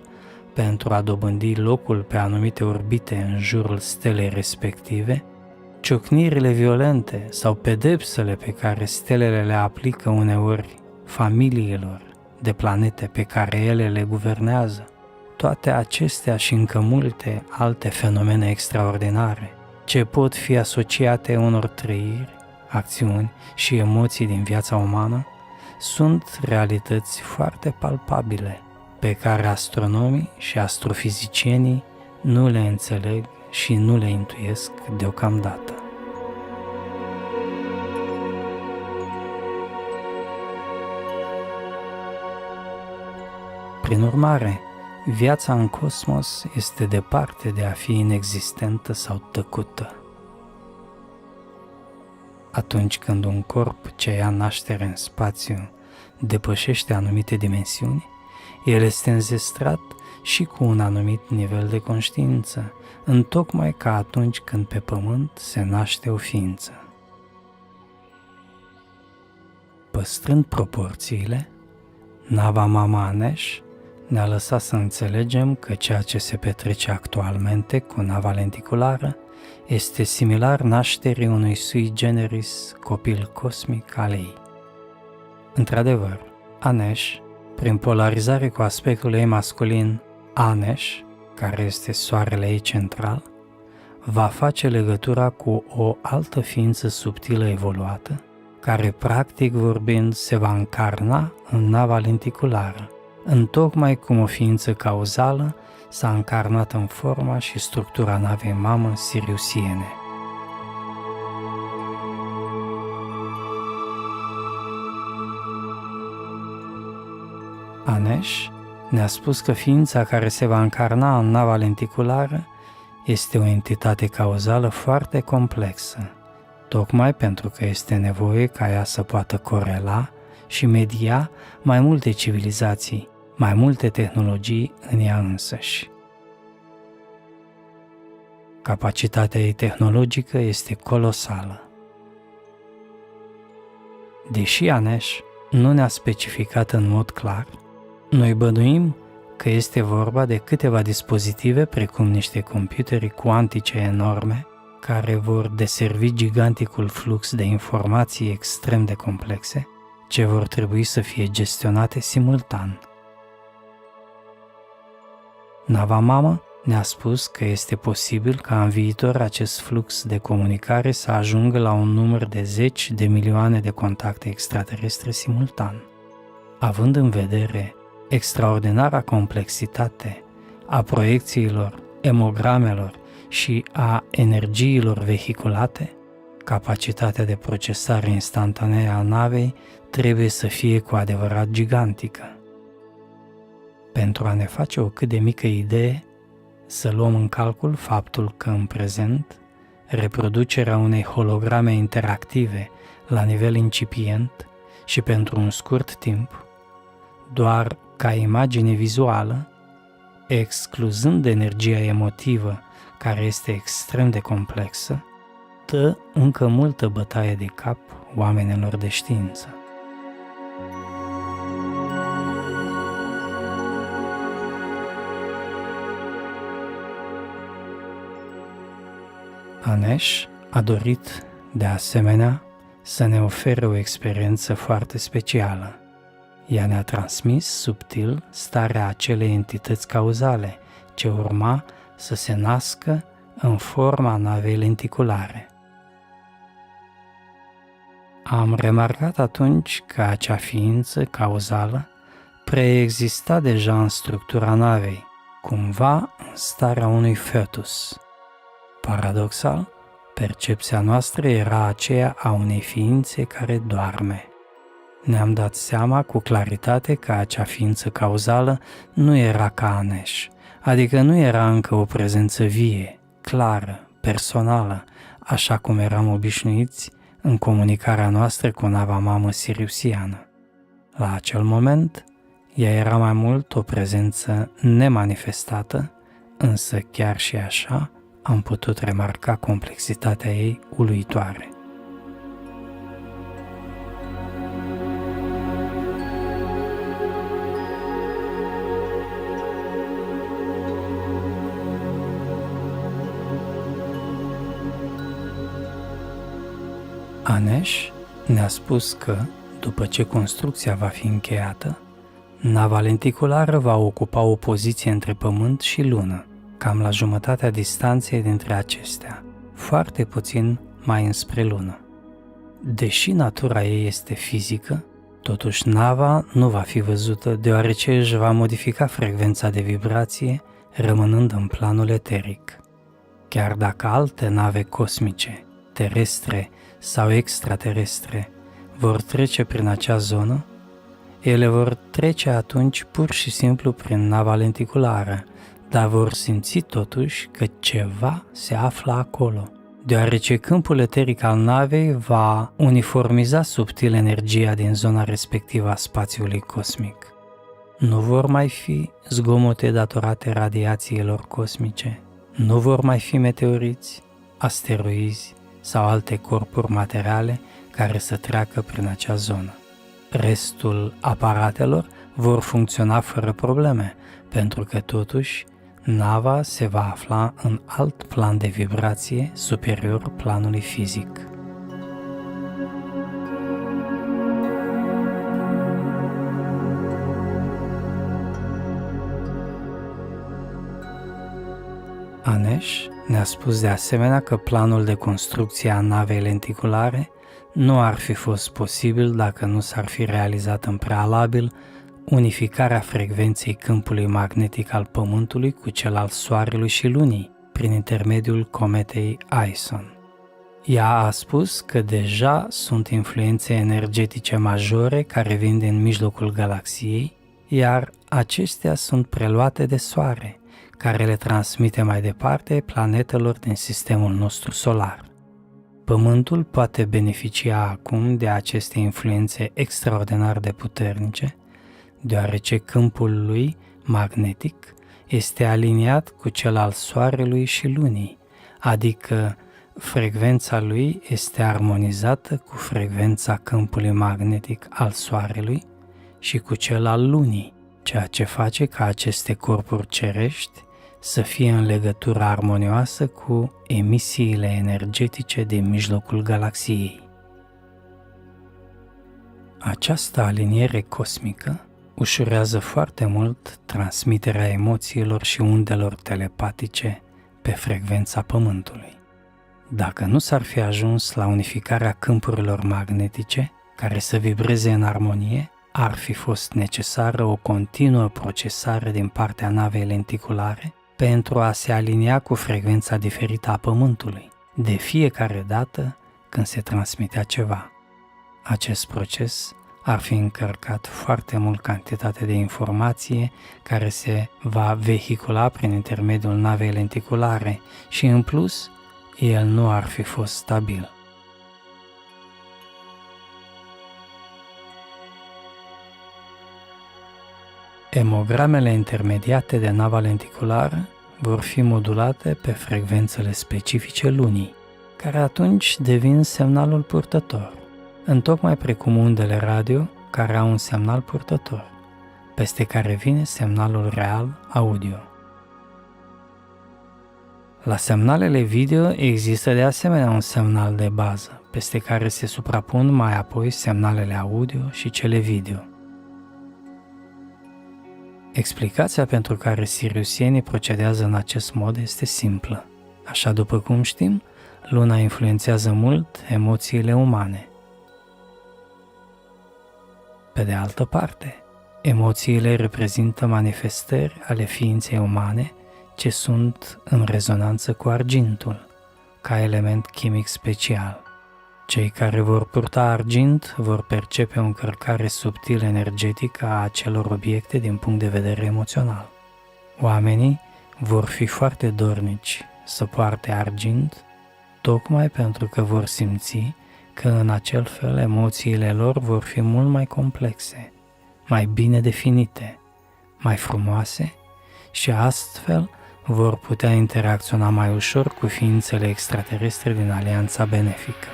pentru a dobândi locul pe anumite orbite în jurul stelei respective, ciocnirile violente sau pedepsele pe care stelele le aplică uneori familiilor de planete pe care ele le guvernează, toate acestea și încă multe alte fenomene extraordinare ce pot fi asociate unor trăiri, acțiuni și emoții din viața umană, sunt realități foarte palpabile pe care astronomii și astrofizicienii nu le înțeleg și nu le intuiesc deocamdată. Prin urmare, viața în cosmos este departe de a fi inexistentă sau tăcută. Atunci când un corp ce ia naștere în spațiu depășește anumite dimensiuni, el este înzestrat și cu un anumit nivel de conștiință, întocmai ca atunci când pe pământ se naște o ființă. Păstrând proporțiile, Nava Mama Anesh ne-a lăsat să înțelegem că ceea ce se petrece actualmente cu nava lenticulară este similar nașterii unui sui generis copil cosmic al ei. Într-adevăr, Anesh, prin polarizare cu aspectul ei masculin, Anesh, care este soarele ei central, va face legătura cu o altă ființă subtilă evoluată, care, practic vorbind, se va încarna în nava lenticulară, întocmai cum o ființă cauzală s-a încarnat în forma și structura navei mamă siriusiene. Anesh ne-a spus că ființa care se va încarna în nava lenticulară este o entitate cauzală foarte complexă, tocmai pentru că este nevoie ca ea să poată corela și media mai multe civilizații, mai multe tehnologii în ea însăși. Capacitatea ei tehnologică este colosală. Deși Anesh nu ne-a specificat în mod clar, noi bănuim că este vorba de câteva dispozitive precum niște computere cuantice enorme care vor deservi giganticul flux de informații extrem de complexe ce vor trebui să fie gestionate simultan. Nava mamă ne-a spus că este posibil ca în viitor acest flux de comunicare să ajungă la un număr de 10 de milioane de contacte extraterestre simultan. Având în vedere extraordinara complexitate a proiecțiilor, emogramelor și a energiilor vehiculate, capacitatea de procesare instantanee a navei trebuie să fie cu adevărat gigantică. Pentru a ne face o cât de mică idee, să luăm în calcul faptul că în prezent reproducerea unei holograme interactive la nivel incipient și pentru un scurt timp, doar ca imagine vizuală, excluzând energia emotivă care este extrem de complexă, dă încă multă bătaie de cap oamenilor de știință. Anesh a dorit, de asemenea, să ne ofere o experiență foarte specială. Ea ne-a transmis subtil starea acelei entități cauzale ce urma să se nască în forma navei lenticulare. Am remarcat atunci că acea ființă cauzală preexista deja în structura navei, cumva în starea unui fetus. Paradoxal, percepția noastră era aceea a unei ființe care doarme. Ne-am dat seama cu claritate că acea ființă cauzală nu era ca Anesh, adică nu era încă o prezență vie, clară, personală, așa cum eram obișnuiți în comunicarea noastră cu nava mamă siriusiană. La acel moment, ea era mai mult o prezență nemanifestată, însă chiar și așa am putut remarca complexitatea ei uluitoare. Anesh ne-a spus că, după ce construcția va fi încheiată, nava lenticulară va ocupa o poziție între Pământ și Lună, cam la jumătatea distanței dintre acestea, foarte puțin mai înspre Lună. Deși natura ei este fizică, totuși nava nu va fi văzută deoarece își va modifica frecvența de vibrație rămânând în planul eteric. Chiar dacă alte nave cosmice, terestre sau extraterestre vor trece prin acea zonă, ele vor trece atunci pur și simplu prin nava lenticulară, dar vor simți totuși că ceva se află acolo, deoarece câmpul eteric al navei va uniformiza subtil energia din zona respectivă a spațiului cosmic. Nu vor mai fi zgomote datorate radiațiilor cosmice, nu vor mai fi meteoriți, asteroizi sau alte corpuri materiale care să treacă prin acea zonă. Restul aparatelor vor funcționa fără probleme, pentru că totuși nava se va afla în alt plan de vibrație superior planului fizic. Anesh ne-a spus de asemenea că planul de construcție a navei lenticulare nu ar fi fost posibil dacă nu s-ar fi realizat în prealabil unificarea frecvenței câmpului magnetic al Pământului cu cel al Soarelui și Lunii, prin intermediul cometei Ison. Ea a spus că deja sunt influențe energetice majore care vin din mijlocul galaxiei, iar acestea sunt preluate de Soare, care le transmite mai departe planetelor din sistemul nostru solar. Pământul poate beneficia acum de aceste influențe extraordinar de puternice, deoarece câmpul lui magnetic este aliniat cu cel al Soarelui și Lunii, adică frecvența lui este armonizată cu frecvența câmpului magnetic al Soarelui și cu cel al Lunii, ceea ce face ca aceste corpuri cerești să fie în legătură armonioasă cu emisiile energetice din mijlocul galaxiei. Această aliniere cosmică ușurează foarte mult transmiterea emoțiilor și undelor telepatice pe frecvența Pământului. Dacă nu s-ar fi ajuns la unificarea câmpurilor magnetice care să vibreze în armonie, ar fi fost necesară o continuă procesare din partea navei lenticulare pentru a se alinia cu frecvența diferită a Pământului, de fiecare dată când se transmitea ceva. Acest proces ar fi încărcat foarte mult cantitate de informație care se va vehicula prin intermediul navei lenticulare și, în plus, el nu ar fi fost stabil. Emogramele intermediate de nava lenticulară vor fi modulate pe frecvențele specifice lunii, care atunci devin semnalul purtător, întocmai precum undele radio care au un semnal purtător, peste care vine semnalul real audio. La semnalele video există de asemenea un semnal de bază, peste care se suprapun mai apoi semnalele audio și cele video. Explicația pentru care siriusienii procedează în acest mod este simplă. Așa după cum știm, luna influențează mult emoțiile umane. Pe de altă parte, emoțiile reprezintă manifestări ale ființei umane ce sunt în rezonanță cu argintul, ca element chimic special. Cei care vor purta argint vor percepe o încărcare subtilă energetică a acelor obiecte din punct de vedere emoțional. Oamenii vor fi foarte dornici să poarte argint, tocmai pentru că vor simți că în acel fel emoțiile lor vor fi mult mai complexe, mai bine definite, mai frumoase și astfel vor putea interacționa mai ușor cu ființele extraterestre din alianța benefică.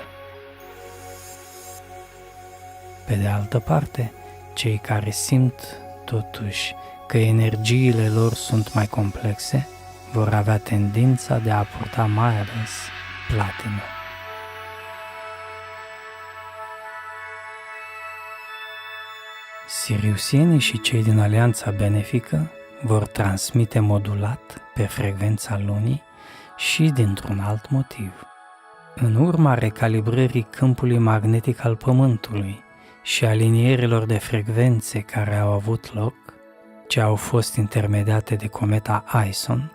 Pe de altă parte, cei care simt totuși că energiile lor sunt mai complexe vor avea tendința de a purta mai ales platină. Siriusienii și cei din alianța benefică vor transmite modulat pe frecvența lunii și dintr-un alt motiv. În urma recalibrării câmpului magnetic al Pământului și alinierilor de frecvențe care au avut loc, ce au fost intermediate de cometa Ison,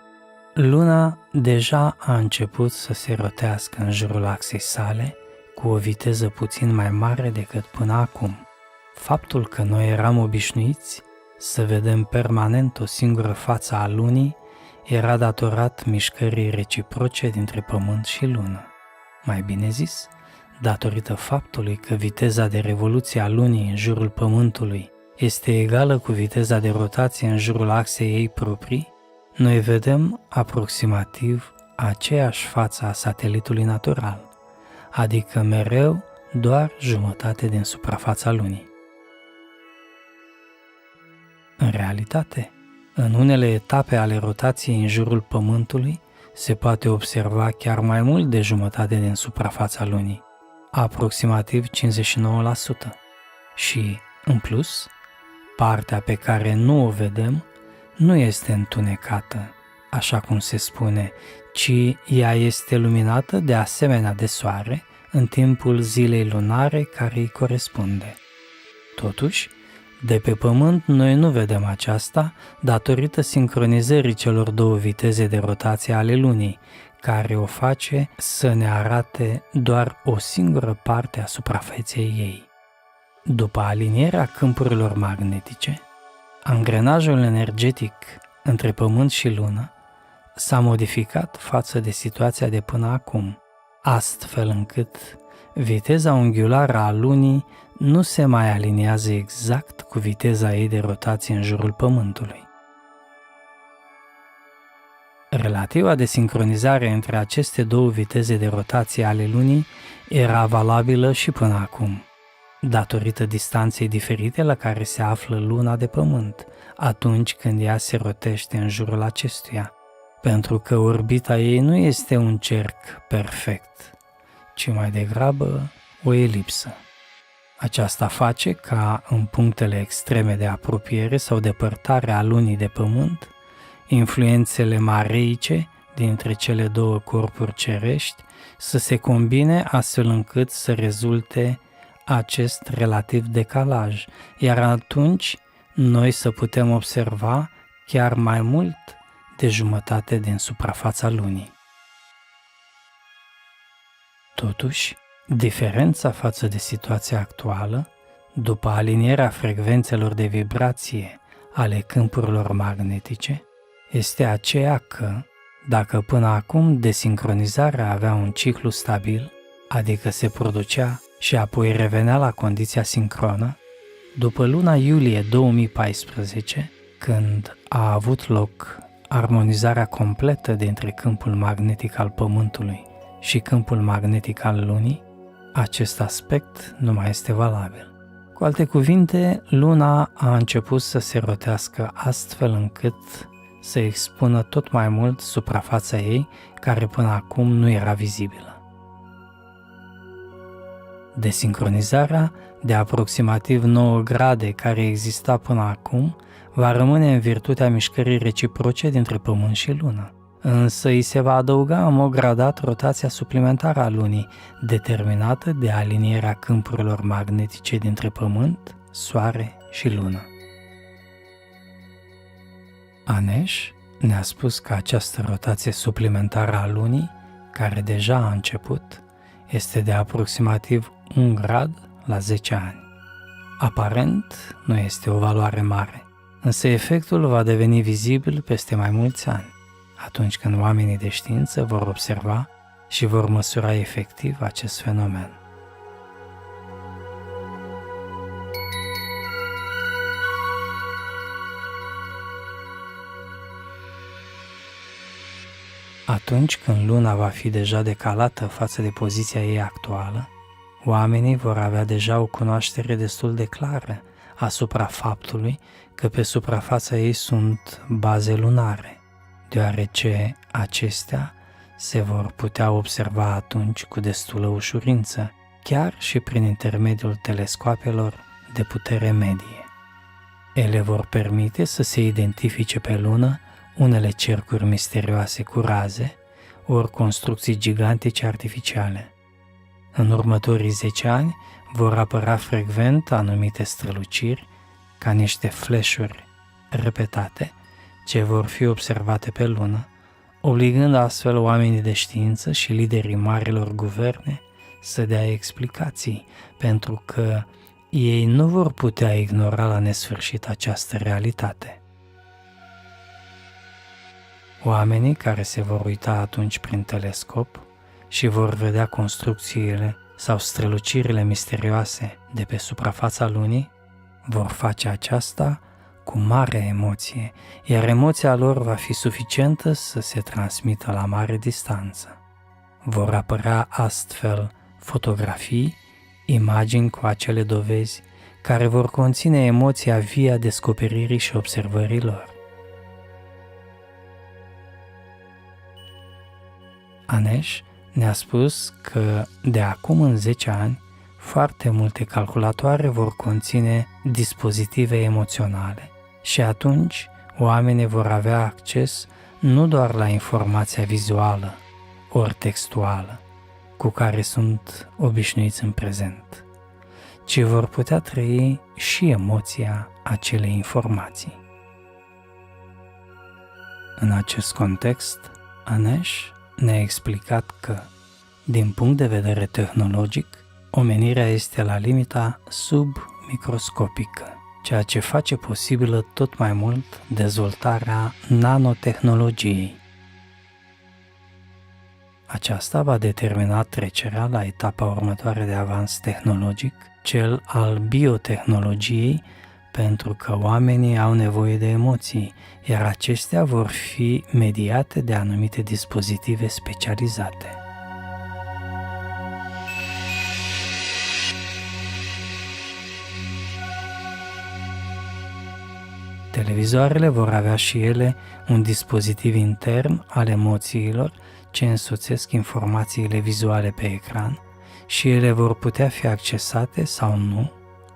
luna deja a început să se rotească în jurul axei sale cu o viteză puțin mai mare decât până acum. Faptul că noi eram obișnuiți să vedem permanent o singură față a lunii era datorat mișcării reciproce dintre Pământ și lună. Mai bine zis, datorită faptului că viteza de revoluție a lunii în jurul Pământului este egală cu viteza de rotație în jurul axei ei proprii, noi vedem aproximativ aceeași față a satelitului natural, adică mereu doar jumătate din suprafața lunii. În realitate, în unele etape ale rotației în jurul Pământului se poate observa chiar mai mult de jumătate din suprafața lunii, aproximativ 59%. Și, în plus, partea pe care nu o vedem nu este întunecată, așa cum se spune, ci ea este luminată de asemenea de soare în timpul zilei lunare care îi corespunde. Totuși, de pe Pământ noi nu vedem aceasta datorită sincronizării celor două viteze de rotație ale lunii, care o face să ne arate doar o singură parte a suprafeței ei. După alinierea câmpurilor magnetice, angrenajul energetic între Pământ și Lună s-a modificat față de situația de până acum, astfel încât viteza unghiulară a Lunii nu se mai aliniază exact cu viteza ei de rotație în jurul Pământului. Relativa de sincronizare între aceste două viteze de rotație ale Lunii era valabilă și până acum, datorită distanței diferite la care se află Luna de Pământ atunci când ea se rotește în jurul acestuia, pentru că orbita ei nu este un cerc perfect, ci mai degrabă o elipsă. Aceasta face ca în punctele extreme de apropiere sau depărtare a Lunii de Pământ, influențele mareice dintre cele două corpuri cerești să se combine astfel încât să rezulte acest relativ decalaj, iar atunci noi să putem observa chiar mai mult de jumătate din suprafața Lunii. Totuși, diferența față de situația actuală după alinierea frecvențelor de vibrație ale câmpurilor magnetice, este aceea că, dacă până acum desincronizarea avea un ciclu stabil, adică se producea și apoi revenea la condiția sincronă, după luna iulie 2014, când a avut loc armonizarea completă dintre câmpul magnetic al Pământului și câmpul magnetic al Lunii, acest aspect nu mai este valabil. Cu alte cuvinte, Luna a început să se rotească astfel încât să expună tot mai mult suprafața ei, care până acum nu era vizibilă. Desincronizarea de aproximativ 9 grade care exista până acum va rămâne în virtutea mișcării reciproce dintre Pământ și Lună, însă îi se va adăuga în mod gradat rotația suplimentară a Lunii, determinată de alinierea câmpurilor magnetice dintre Pământ, Soare și Lună. Anesh ne-a spus că această rotație suplimentară a Lunii, care deja a început, este de aproximativ 1 grad la 10 ani. Aparent, nu este o valoare mare, însă efectul va deveni vizibil peste mai mulți ani, atunci când oamenii de știință vor observa și vor măsura efectiv acest fenomen. Atunci când Luna va fi deja decalată față de poziția ei actuală, oamenii vor avea deja o cunoaștere destul de clară asupra faptului că pe suprafața ei sunt baze lunare, deoarece acestea se vor putea observa atunci cu destulă ușurință, chiar și prin intermediul telescoapelor de putere medie. Ele vor permite să se identifice pe Lună unele cercuri misterioase cu raze, ori construcții gigantice artificiale. În următorii 10 ani vor apăra frecvent anumite străluciri, ca niște flash-uri repetate, ce vor fi observate pe Lună, obligând astfel oamenii de știință și liderii marilor guverne să dea explicații, pentru că ei nu vor putea ignora la nesfârșit această realitate. Oamenii care se vor uita atunci prin telescop și vor vedea construcțiile sau strălucirile misterioase de pe suprafața Lunii, vor face aceasta cu mare emoție, iar emoția lor va fi suficientă să se transmită la mare distanță. Vor apărea astfel fotografii, imagini cu acele dovezi care vor conține emoția vie a descoperirii și observării lor. Anesh ne-a spus că de acum în 10 ani foarte multe calculatoare vor conține dispozitive emoționale și atunci oamenii vor avea acces nu doar la informația vizuală ori textuală cu care sunt obișnuiți în prezent, ci vor putea trăi și emoția acelei informații. În acest context, Anesh ne-a explicat că, din punct de vedere tehnologic, omenirea este la limita submicroscopică, ceea ce face posibilă tot mai mult dezvoltarea nanotehnologiei. Aceasta va determina trecerea la etapa următoare de avans tehnologic, cel al biotehnologiei, pentru că oamenii au nevoie de emoții, iar acestea vor fi mediate de anumite dispozitive specializate. Televizoarele vor avea și ele un dispozitiv intern al emoțiilor ce însoțesc informațiile vizuale pe ecran și ele vor putea fi accesate sau nu,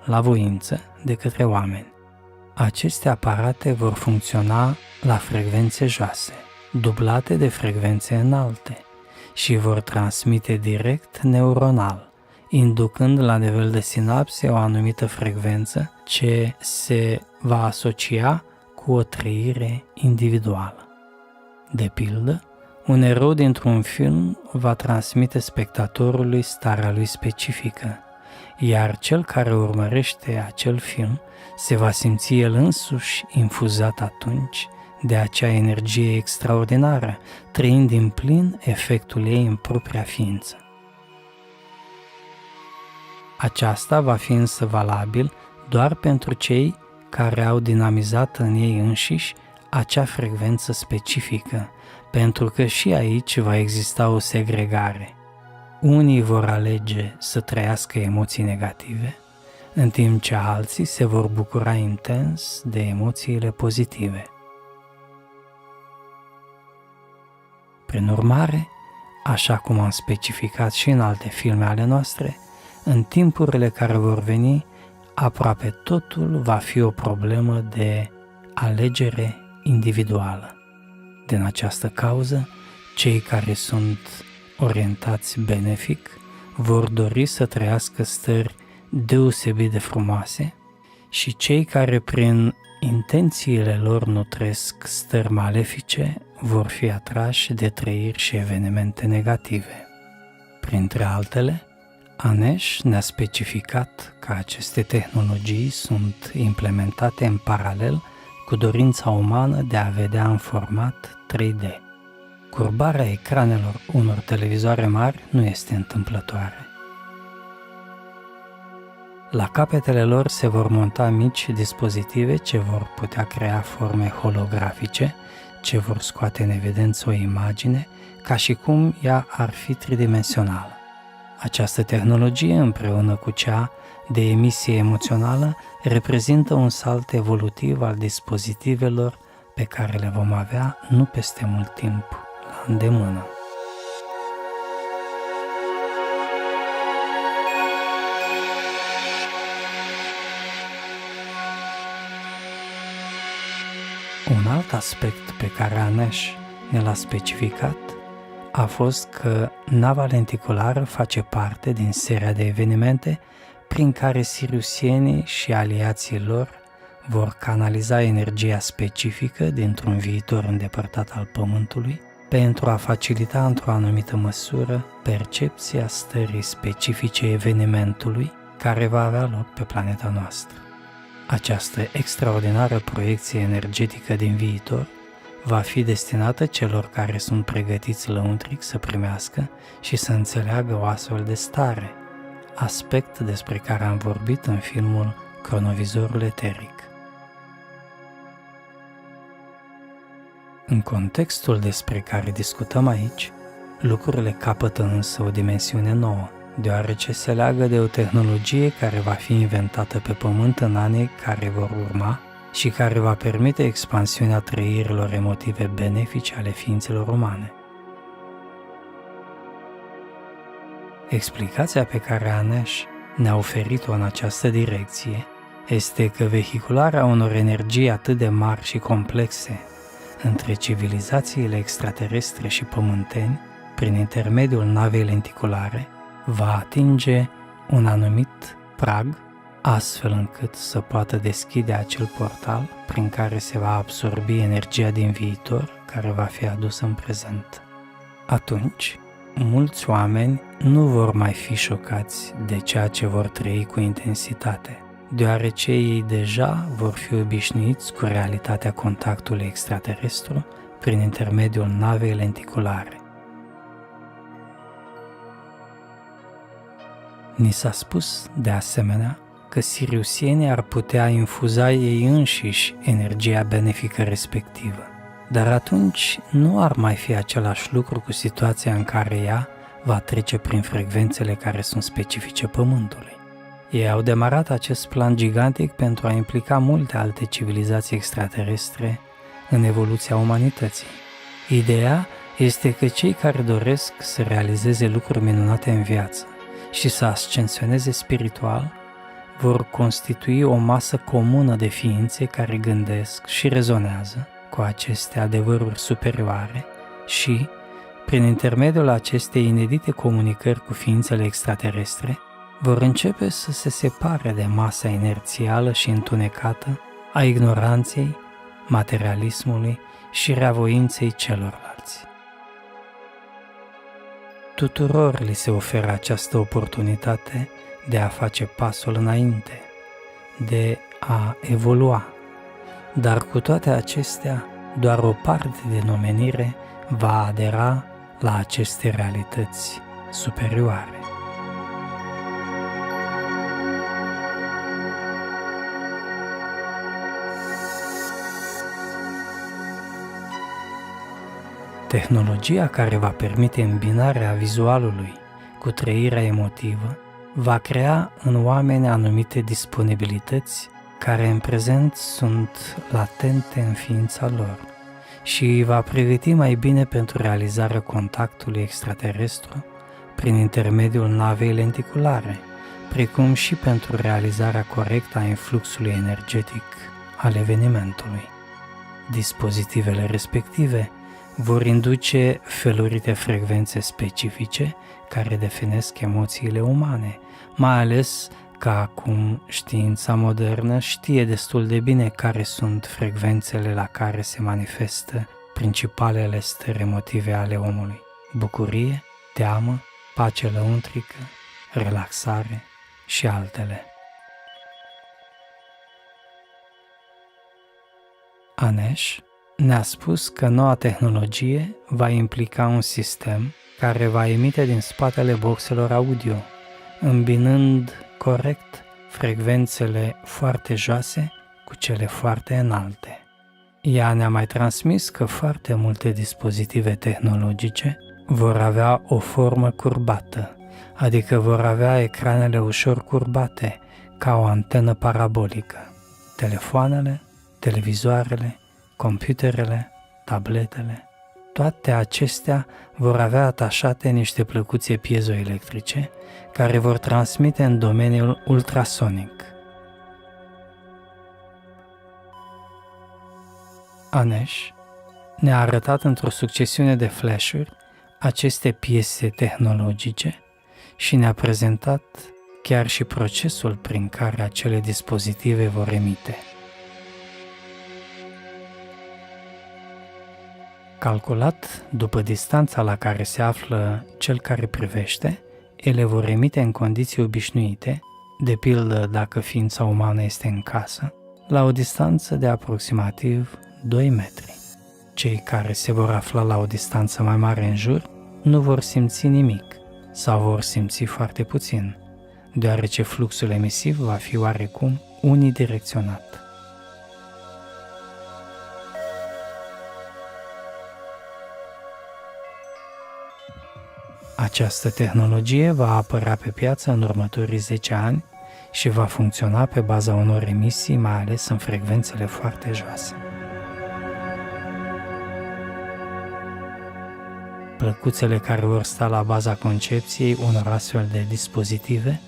la voință, de către oameni. Aceste aparate vor funcționa la frecvențe joase, dublate de frecvențe înalte și vor transmite direct neuronal, inducând la nivel de sinapse o anumită frecvență ce se va asocia cu o trăire individuală. De pildă, un erou dintr-un film va transmite spectatorului starea lui specifică, iar cel care urmărește acel film se va simți el însuși infuzat atunci de acea energie extraordinară, trăind din plin efectul ei în propria ființă. Aceasta va fi însă valabil doar pentru cei care au dinamizat în ei înșiși acea frecvență specifică, pentru că și aici va exista o segregare. Unii vor alege să trăiască emoții negative, în timp ce alții se vor bucura intens de emoțiile pozitive. Prin urmare, așa cum am specificat și în alte filme ale noastre, în timpurile care vor veni, aproape totul va fi o problemă de alegere individuală. Din această cauză, cei care sunt orientați benefic vor dori să trăiască stări deosebit de frumoase și cei care prin intențiile lor nutresc stări malefice vor fi atrași de trăiri și evenimente negative. Printre altele, Anesh ne-a specificat că aceste tehnologii sunt implementate în paralel cu dorința umană de a vedea în format 3D. Curbarea ecranelor unor televizoare mari nu este întâmplătoare. La capetele lor se vor monta mici dispozitive ce vor putea crea forme holografice, ce vor scoate în evidență o imagine ca și cum ea ar fi tridimensională. Această tehnologie, împreună cu cea de emisie emoțională, reprezintă un salt evolutiv al dispozitivelor pe care le vom avea nu peste mult timp la îndemână. Un alt aspect pe care Anesh ne l-a specificat a fost că nava lenticulară face parte din seria de evenimente prin care siriusienii și aliații lor vor canaliza energia specifică dintr-un viitor îndepărtat al Pământului pentru a facilita într-o anumită măsură percepția stării specifice evenimentului care va avea loc pe planeta noastră. Această extraordinară proiecție energetică din viitor va fi destinată celor care sunt pregătiți lăuntric să primească și să înțeleagă o astfel de stare, aspect despre care am vorbit în filmul Cronovizorul eteric. În contextul despre care discutăm aici, lucrurile capătă însă o dimensiune nouă, deoarece se leagă de o tehnologie care va fi inventată pe Pământ în anii care vor urma și care va permite expansiunea trăirilor emotive benefice ale ființelor umane. Explicația pe care Anesh ne-a oferit-o în această direcție este că vehicularea unor energii atât de mari și complexe între civilizațiile extraterestre și pământeni, prin intermediul navei lenticulare, va atinge un anumit prag, astfel încât să poată deschide acel portal prin care se va absorbi energia din viitor care va fi adusă în prezent. Atunci, mulți oameni nu vor mai fi șocați de ceea ce vor trăi cu intensitate, deoarece ei deja vor fi obișnuiți cu realitatea contactului extraterestru prin intermediul navei lenticulare. Ni s-a spus, de asemenea, că siriusienii ar putea infuza ei înșiși energia benefică respectivă, dar atunci nu ar mai fi același lucru cu situația în care ea va trece prin frecvențele care sunt specifice Pământului. Ei au demarat acest plan gigantic pentru a implica multe alte civilizații extraterestre în evoluția umanității. Ideea este că cei care doresc să realizeze lucruri minunate în viață și să ascensioneze spiritual vor constitui o masă comună de ființe care gândesc și rezonează cu aceste adevăruri superioare și, prin intermediul acestei inedite comunicări cu ființele extraterestre, vor începe să se separe de masa inerțială și întunecată a ignoranței, materialismului și reavoinței celorlalți. Tuturor li se oferă această oportunitate de a face pasul înainte, de a evolua. Dar cu toate acestea, doar o parte din omenire va adera la aceste realități superioare. Tehnologia care va permite îmbinarea vizualului cu trăirea emotivă va crea în oameni anumite disponibilități care în prezent sunt latente în ființa lor și îi va pregăti mai bine pentru realizarea contactului extraterestru prin intermediul navei lenticulare, precum și pentru realizarea corectă a influxului energetic al evenimentului. Dispozitivele respective vor induce feluri de frecvențe specifice care definesc emoțiile umane, mai ales că acum știința modernă știe destul de bine care sunt frecvențele la care se manifestă principalele stări emotive ale omului: bucurie, teamă, pace lăuntrică, relaxare și altele. Anesh ne-a spus că noua tehnologie va implica un sistem care va emite din spatele boxelor audio, îmbinând corect frecvențele foarte joase cu cele foarte înalte. Ea ne-a mai transmis că foarte multe dispozitive tehnologice vor avea o formă curbată, adică vor avea ecranele ușor curbate, ca o antenă parabolică. Telefoanele, televizoarele, computerele, tabletele, toate acestea vor avea atașate niște plăcuțe piezoelectrice care vor transmite în domeniul ultrasonic. Anesh ne-a arătat într-o succesiune de flash-uri aceste piese tehnologice și ne-a prezentat chiar și procesul prin care acele dispozitive vor emite. Calculat după distanța la care se află cel care privește, ele vor emite în condiții obișnuite, de pildă dacă ființa umană este în casă, la o distanță de aproximativ 2 metri. Cei care se vor afla la o distanță mai mare în jur nu vor simți nimic sau vor simți foarte puțin, deoarece fluxul emisiv va fi oarecum unidirecționat. Această tehnologie va apărea pe piață în următorii 10 ani și va funcționa pe baza unor emisii, mai ales în frecvențele foarte joase. Plăcuțele care vor sta la baza concepției unor astfel de dispozitive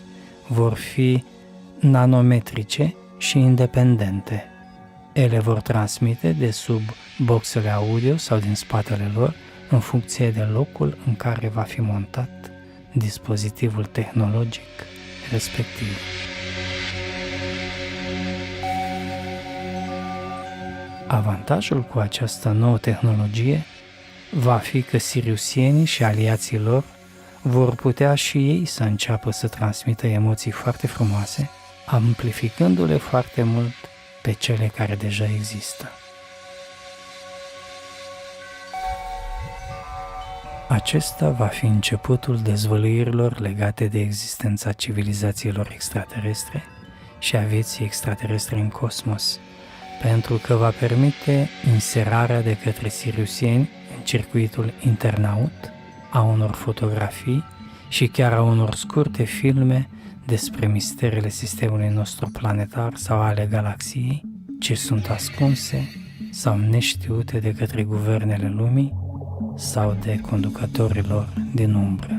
vor fi nanometrice și independente. Ele vor transmite de sub boxele audio sau din spatele lor, în funcție de locul în care va fi montat dispozitivul tehnologic respectiv. Avantajul cu această nouă tehnologie va fi că siriusienii și aliații lor vor putea și ei să înceapă să transmită emoții foarte frumoase, amplificându-le foarte mult pe cele care deja există. Acesta va fi începutul dezvăluirilor legate de existența civilizațiilor extraterestre și a vieții extraterestre în cosmos, pentru că va permite inserarea de către siriusieni în circuitul internaut a unor fotografii și chiar a unor scurte filme despre misterele sistemului nostru planetar sau ale galaxiei, ce sunt ascunse sau neștiute de către guvernele lumii sau de conducătorilor din umbră.